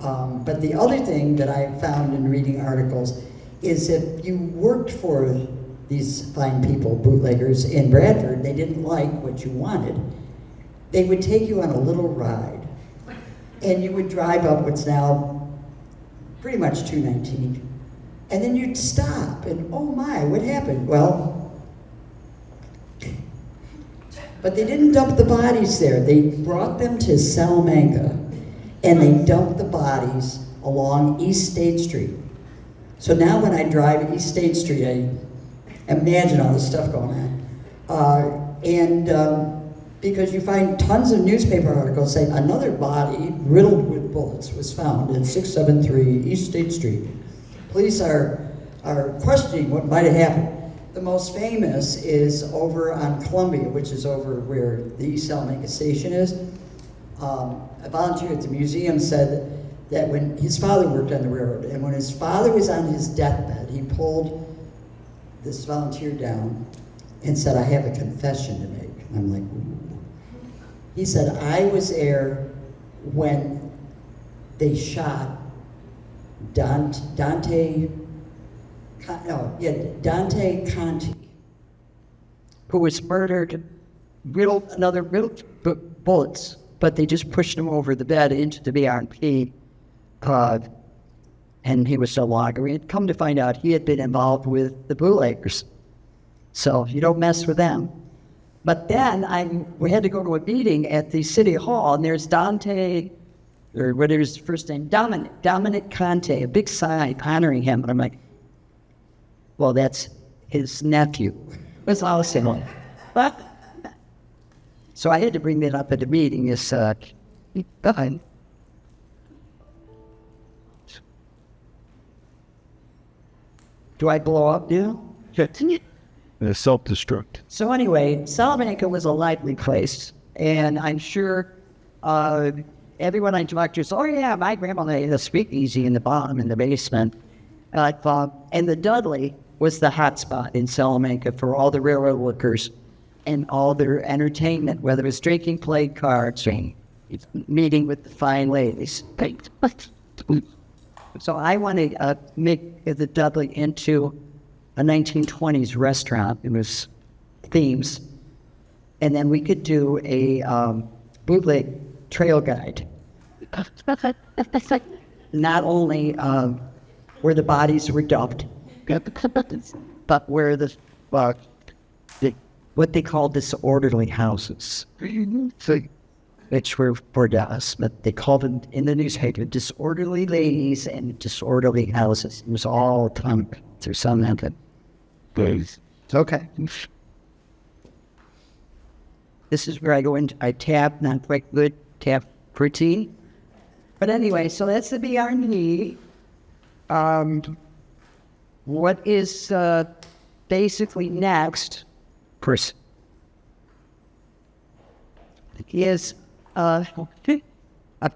But the other thing that I found in reading articles is if you worked for these fine people, bootleggers in Bradford, they didn't like what you wanted, they would take you on a little ride. And you would drive up what's now pretty much 219. And then you'd stop, and oh my, what happened? Well, but they didn't dump the bodies there. They brought them to Salamanca, and they dumped the bodies along East State Street. So now when I drive East State Street, I imagine all this stuff going on. Because you find tons of newspaper articles saying another body riddled with bullets was found at 673 East State Street. Police are questioning what might have happened. The most famous is over on Columbia, which is over where the East Salamanca station is. A volunteer at the museum said that when his father worked on the railroad, and when his father was on his deathbed, he pulled this volunteer down and said, "I have a confession to make." And I'm like, ooh. He said, "I was there when they shot Dante Conti, who was murdered, riddled bullets, but they just pushed him over the bed into the BRP, and he was no longer. He had come to find out he had been involved with the bootleggers, so you don't mess with them. But then we had to go to a meeting at the city hall, and there's Dante, or whatever his first name, Dominic Conte, a big sign honoring him, and I'm like, well, that's his nephew. That's all I was saying. But so I had to bring that up at the meeting as such. Do I blow up now? Self-destruct. So anyway, Salamanca was a lively place, and I'm sure everyone I talked to said, "Oh yeah, my grandma had a speakeasy in the bottom, in the basement." And the Dudley was the hot spot in Salamanca for all the railroad workers and all their entertainment, whether it was drinking, playing cards, or meeting with the fine ladies. So I want to make the Dudley into a 1920s restaurant. It was themes. And then we could do a bootleg trail guide. Not only where the bodies were dumped, but where what they called disorderly houses, which were bordellos, but they called them in the newspaper disorderly ladies and disorderly houses. It was all come through some method. Okay. This is where I go in. I tap, not quite good, tap pretty. But anyway, so that's the BRP. What is basically next is a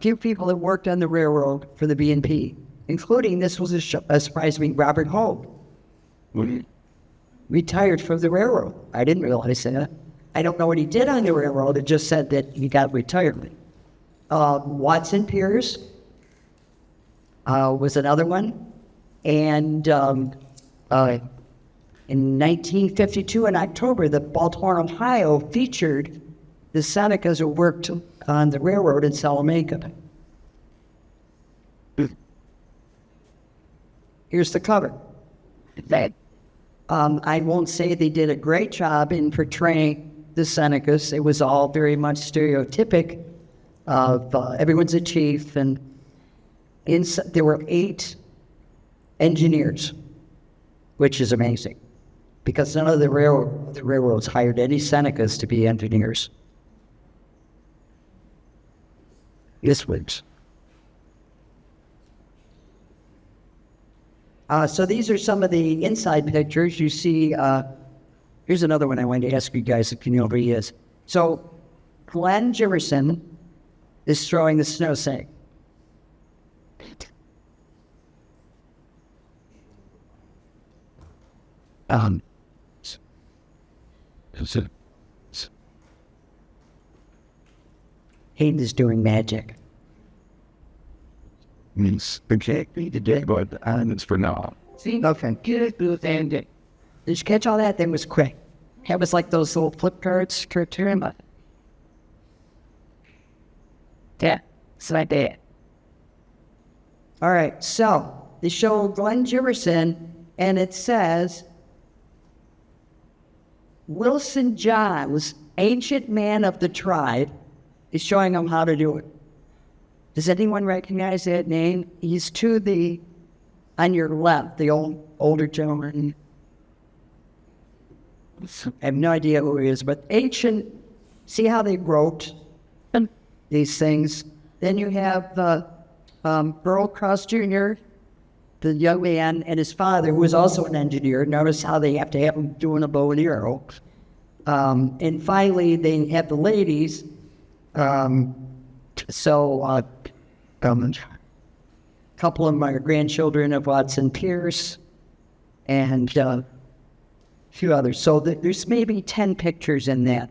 few people that worked on the railroad for the B&P, including, this was a surprise to me, Robert Hope. Retired from the railroad. I didn't realize that. I don't know what he did on the railroad. It just said that he got retirement. Watson Pierce was another one. And in 1952, in October, the Baltimore, Ohio featured the Senecas who worked on the railroad in Salamanca. Here's the cover. I won't say they did a great job in portraying the Senecas. It was all very much stereotypic of everyone's a chief, and there were 8 engineers, which is amazing, because none of the railroads hired any Senecas to be engineers. This was. So these are some of the inside pictures. You see, here's another one I wanted to ask you guys if you know who he is. So Glenn Jimerson is throwing the snow snake. Hayden is doing magic. Means exactly the day, but it's for now. See? Okay. Did you catch all that? That was quick. It was like those little flip cards. Yeah, it's like that. All right, so they show Glenn Jimerson, and it says, Wilson Johns, ancient man of the tribe, is showing them how to do it. Does anyone recognize that name? He's on your left, the older gentleman. I have no idea who he is, but ancient, see how they wrote these things? Then you have Burl Cross Jr., the young man, and his father, who was also an engineer. Notice how they have to have him doing a bow and arrow. And finally, they have the ladies. couple of my grandchildren of Watson Pierce, and a few others. So there's maybe 10 pictures in that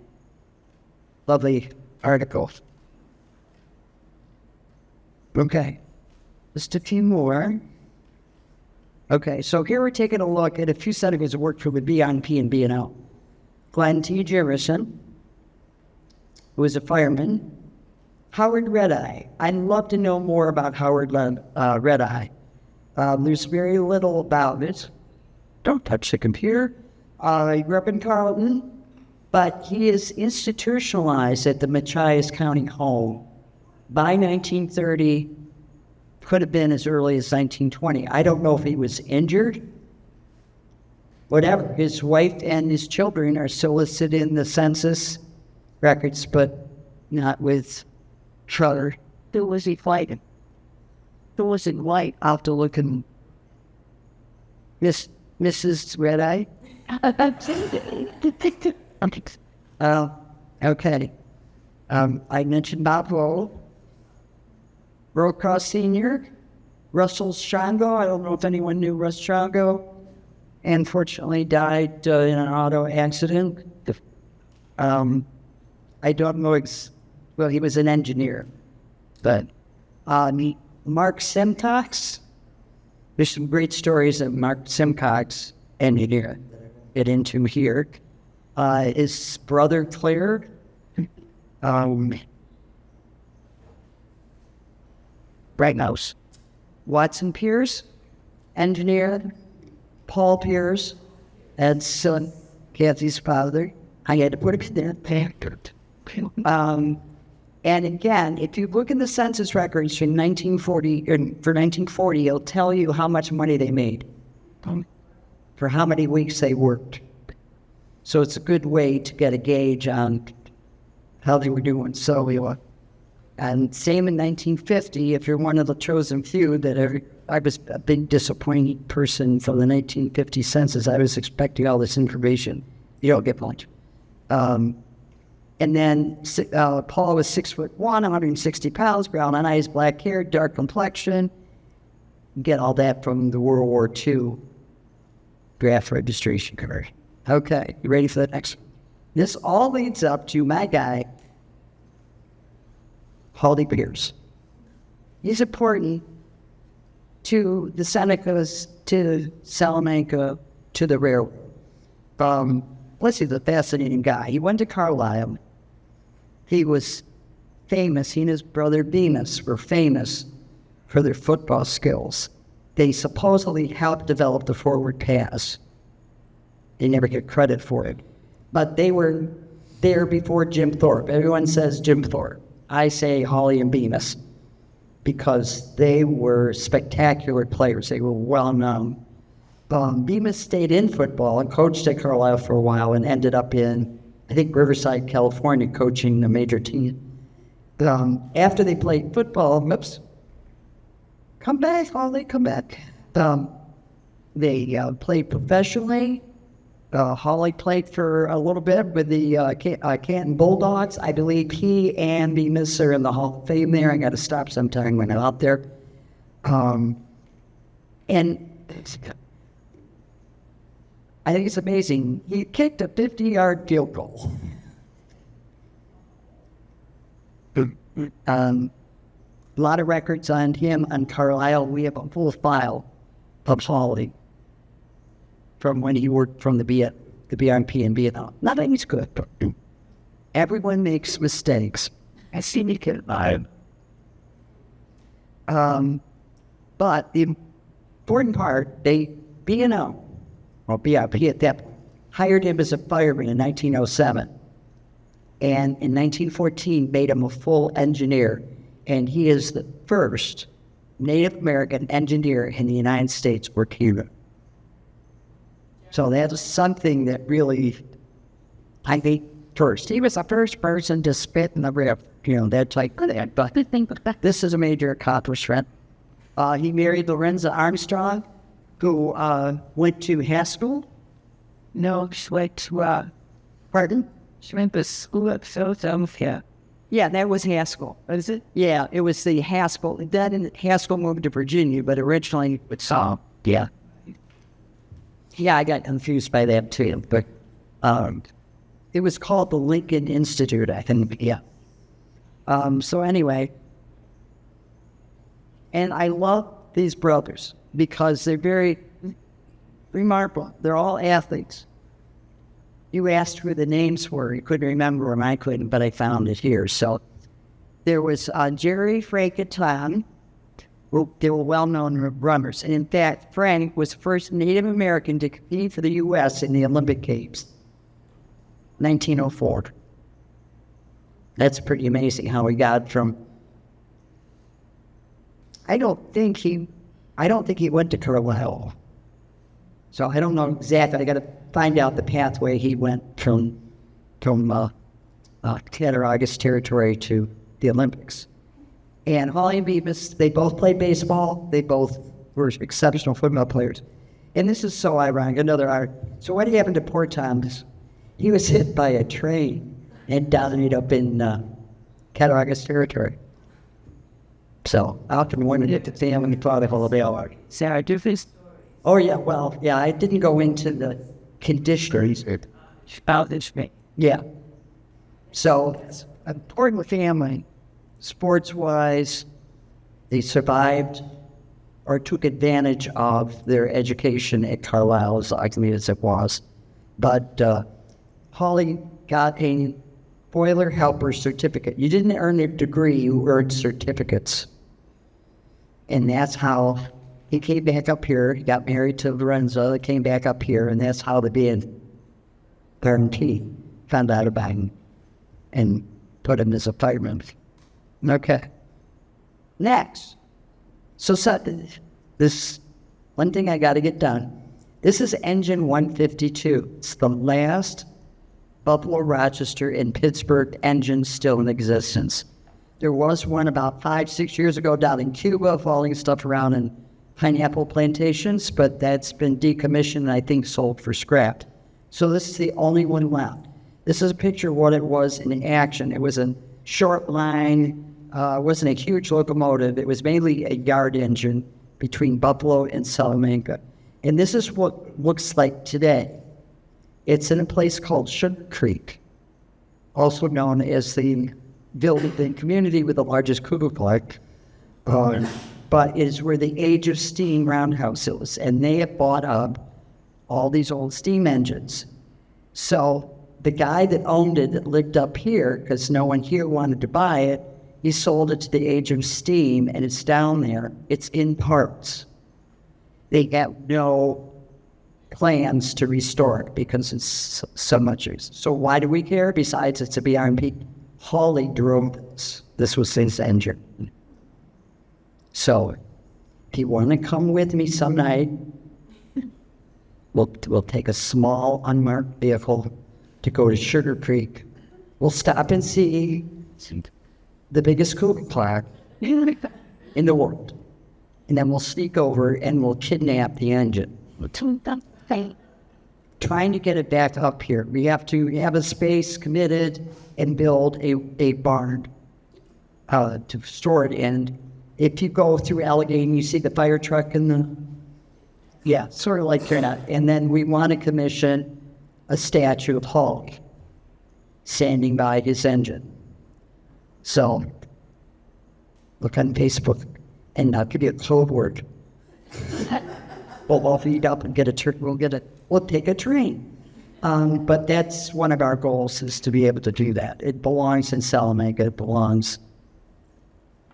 lovely article. Okay, just a few more. Okay, so here we're taking a look at a few Senecas that worked for the BNP and B&O. Glenn T. Jarrison, who was a fireman. Howard Redeye. I'd love to know more about Howard Redeye. There's very little about it. Don't touch the computer. He grew up in Carleton, but he is institutionalized at the Machias County home by 1930, could have been as early as 1920. I don't know if he was injured. Whatever. His wife and his children are still listed in the census records, but not with Schroeder. Who was he fighting? Who was it white? I'll have to look in Mrs. Redeye. Okay. I mentioned Bob Roll. Rocross Sr., Russell Shango. I don't know if anyone knew Russ Shango. Unfortunately died in an auto accident. I don't know, well, he was an engineer. But Mark Simcox, there's some great stories of Mark Simcox, engineer, get into here. His brother Claire, Brighthouse. Watson Pierce, engineer. Paul Pierce, Ed's son, Kathy's father. I had to put it in there. And again, if you look in the census records from 1940, for 1940, it'll tell you how much money they made, for how many weeks they worked. So it's a good way to get a gauge on how they were doing. So, and same in 1950, if you're one of the chosen few I was a big disappointed person from the 1950 census. I was expecting all this information. You don't get much. And then Paul was 6'1", 160 pounds, brown eyes, black hair, dark complexion. Get all that from the World War II draft registration card. Okay, you ready for the next one? This all leads up to my guy, Hawley Pierce. He's important to the Senecas, to Salamanca, to the railroad. He's a fascinating guy. He went to Carlisle. He was famous. He and his brother Bemis were famous for their football skills. They supposedly helped develop the forward pass. They never get credit for it. But they were there before Jim Thorpe. Everyone says Jim Thorpe. I say Hawley and Bemis because they were spectacular players. They were well known. Bemis stayed in football and coached at Carlisle for a while and ended up in, I think, Riverside, California, coaching the major team. After they played football, come back, Hawley, come back. They played professionally. Hawley played for a little bit with the Canton Bulldogs. I believe he and Bemis are in the Hall of Fame there. I got to stop sometime when I'm out there. And I think it's amazing. He kicked a 50-yard field goal. A lot of records on him on Carlisle. We have a full file of Hawley from when he worked from the BRP in Vietnam. Nothing's good. Everyone makes mistakes. I see you can lie. But the important part, B&O, or BRP at that point, hired him as a fireman in 1907. And in 1914, made him a full engineer. And he is the first Native American engineer in the United States or Cuba. So that's something that really, I think, first. He was the first person to spit in the river, that's like that. But this is a major accomplishment. He married Lorenza Armstrong, who went to Haskell. No, she went to, pardon? She went to school at Philadelphia. Yeah, that was Haskell. Is it? Yeah, it was the Haskell. Then Haskell moved to Virginia, but originally it's Yeah. yeah, I got confused by that too. But it was called the Lincoln Institute, I think. Yeah. So anyway, and I love these brothers because they're very remarkable. They're all athletes. You asked who the names were. You couldn't remember them. I couldn't, but I found it here. So there was Jare, Frank, and Tom. They were well-known runners. And in fact, Frank was the first Native American to compete for the U.S. in the Olympic Games, 1904. That's pretty amazing how he got from... I don't think he went to Carlisle. So I don't know exactly. I got to find out the pathway he went from Cattaraugus territory to the Olympics. And Holly and Beavis, they both played baseball. They both were exceptional football players. And this is so ironic, another art. So what happened to poor Thomas? He was hit by a train and died up in Cattaraugus territory. So I often wondered if the family thought of all of that. Sarah, do this. Oh, yeah, well, yeah, I didn't go into the conditions. About this thing. Yeah. So, it's an important family. Sports-wise, they survived or took advantage of their education at Carlisle, as likely as it was. But Holly got a boiler helper certificate. You didn't earn a degree, you earned certificates. And that's how he came back up here. He got married to Lorenzo. They came back up here, and that's how the BNP found out about him and put him as a fireman. Okay. Next. So this one thing I got to get done. This is engine 152. It's the last Buffalo, Rochester, and Pittsburgh engine still in existence. There was one about 5-6 years ago down in Cuba, hauling stuff around in pineapple plantations, but that's been decommissioned and I think sold for scrap. So this is the only one left. This is a picture of what it was in action. It was a short line, wasn't a huge locomotive. It was mainly a yard engine between Buffalo and Salamanca. And this is what looks like today. It's in a place called Sugar Creek, also known as the community with the largest cuckoo clock. But it is where the Age of Steam roundhouse is, and they have bought up all these old steam engines. So the guy that owned it, that lived up here, because no one here wanted to buy it, he sold it to the Age of Steam, and it's down there. It's in parts. They have no plans to restore it because it's so much use. So why do we care? Besides, it's a BRP. Holly drove this. This was his engine. So, if you want to come with me some night, we'll take a small unmarked vehicle to go to Sugar Creek. We'll stop and see the biggest cuckoo clock in the world. And then we'll sneak over and we'll kidnap the engine. Trying to get it back up here. We have to have a space committed and build a barn to store it in. If you go through Allegany, you see the fire truck sort of like that. And then we want to commission a statue of Hulk standing by his engine. So, look on Facebook, and I'll give you a code word. We'll feed up and we'll take a train. But that's one of our goals, is to be able to do that. It belongs in Salamanca. It belongs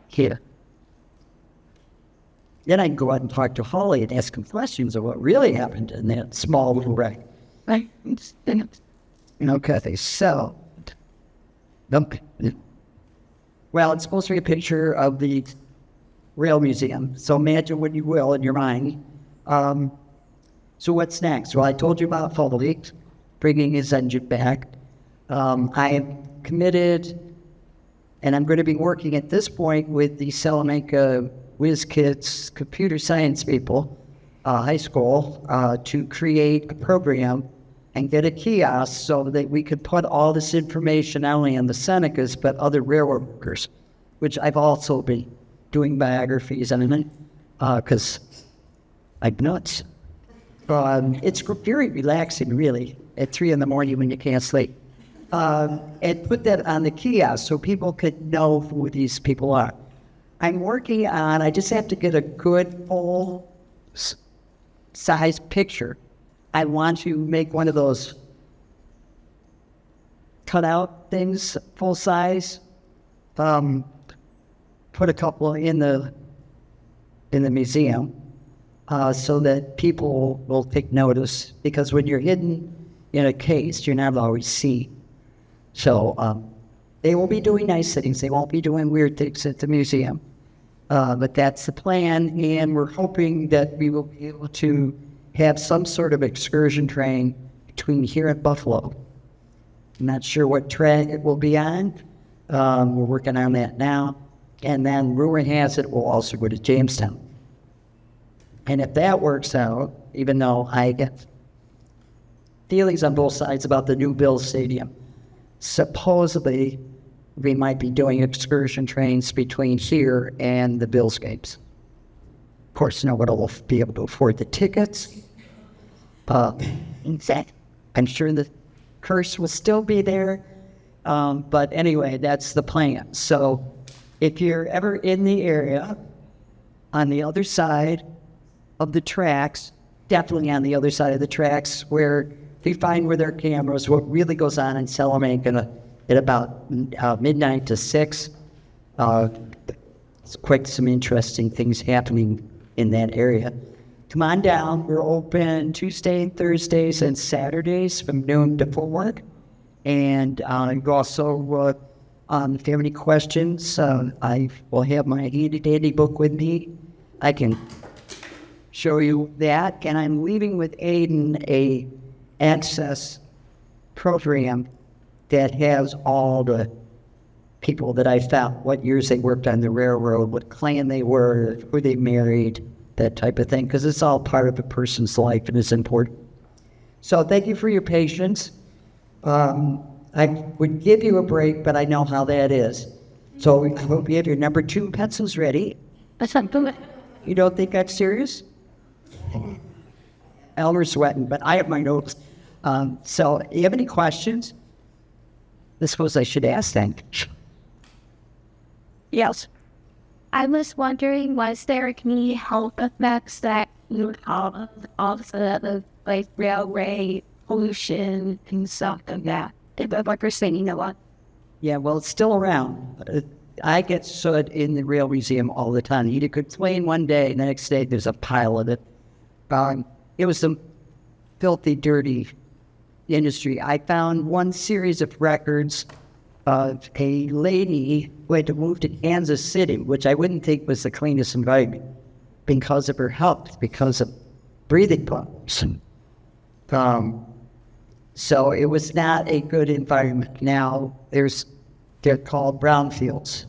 here. Then I can go out and talk to Holly and ask him questions of what really happened in that small little wreck. Okay, so, well, it's supposed to be a picture of the Rail Museum. So imagine what you will in your mind. So what's next? Well, I told you about Foley bringing his engine back. I am committed, and I'm going to be working at this point with the Salamanca Whiz Kids computer science people, high school, to create a program and get a kiosk so that we could put all this information not only on the Senecas, but other railroad workers, which I've also been doing biographies on them, because I'm nuts. It's very relaxing, really, at 3 in the morning when you can't sleep. And put that on the kiosk so people could know who these people are. I'm working on, I just have to get a good full size picture. I want to make one of those cutout things, full size. Put a couple in the museum so that people will take notice, because when you're hidden in a case, you're not always seen. So they will be doing nice things. They won't be doing weird things at the museum. But that's the plan, and we're hoping that we will be able to have some sort of excursion train between here and Buffalo. I'm not sure what track it will be on. We're working on that now. And then rumor has it we'll also go to Jamestown. And if that works out, even though I get feelings on both sides about the new Bills Stadium, supposedly we might be doing excursion trains between here and the Bills games. Of course, nobody will be able to afford the tickets. I'm sure the curse will still be there. But anyway, that's the plan. So if you're ever in the area, on the other side of the tracks, definitely on the other side of the tracks, where they find where their cameras, what really goes on in Salamanca at about midnight to 6. It's quite some interesting things happening in that area. Come on down. We're open Tuesday, Thursdays, and Saturdays from noon to 4. And you also, if you have any questions, I will have my handy book with me. I can show you that. And I'm leaving with Aiden a access program that has all the people that I found, what years they worked on the railroad, what clan they were, who they married, that type of thing, because it's all part of a person's life and it's important. So thank you for your patience. I would give you a break, but I know how that is. So I hope you have your number 2 pencils ready. You don't think I'm serious? Elmer's sweating, but I have my notes. So you have any questions? I suppose I should ask then. Yes. I was wondering, was there any health effects that you have of the like railway pollution and stuff like that? Like you're saying, you know what? Yeah, well, it's still around. I get soot in the rail museum all the time. You could complain one day, and the next day there's a pile of it. It was some filthy, dirty industry. I found one series of records of a lady who had to move to Kansas City, which I wouldn't think was the cleanest environment, because of her health, because of breathing problems. So it was not a good environment. Now, they're called brownfields,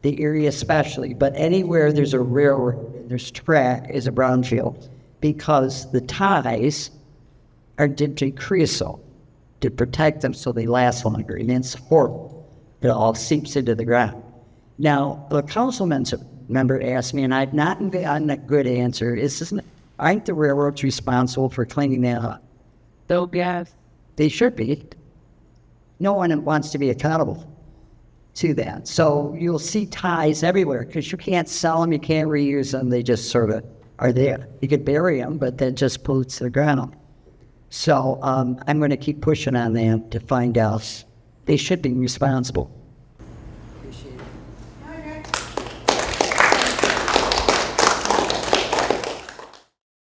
the area especially, but anywhere there's a railroad, there's track, is a brownfield, because the ties are dipped in creosote to protect them so they last longer, and it's horrible. It all seeps into the ground. Now, the council member asked me, and I've not gotten a good answer, aren't the railroads responsible for cleaning that up? So, yeah. They should be. No one wants to be accountable to that. So you'll see ties everywhere because you can't sell them, you can't reuse them. They just sort of are there. You could bury them, but that just pollutes the ground. So I'm going to keep pushing on them to find out. They should be responsible.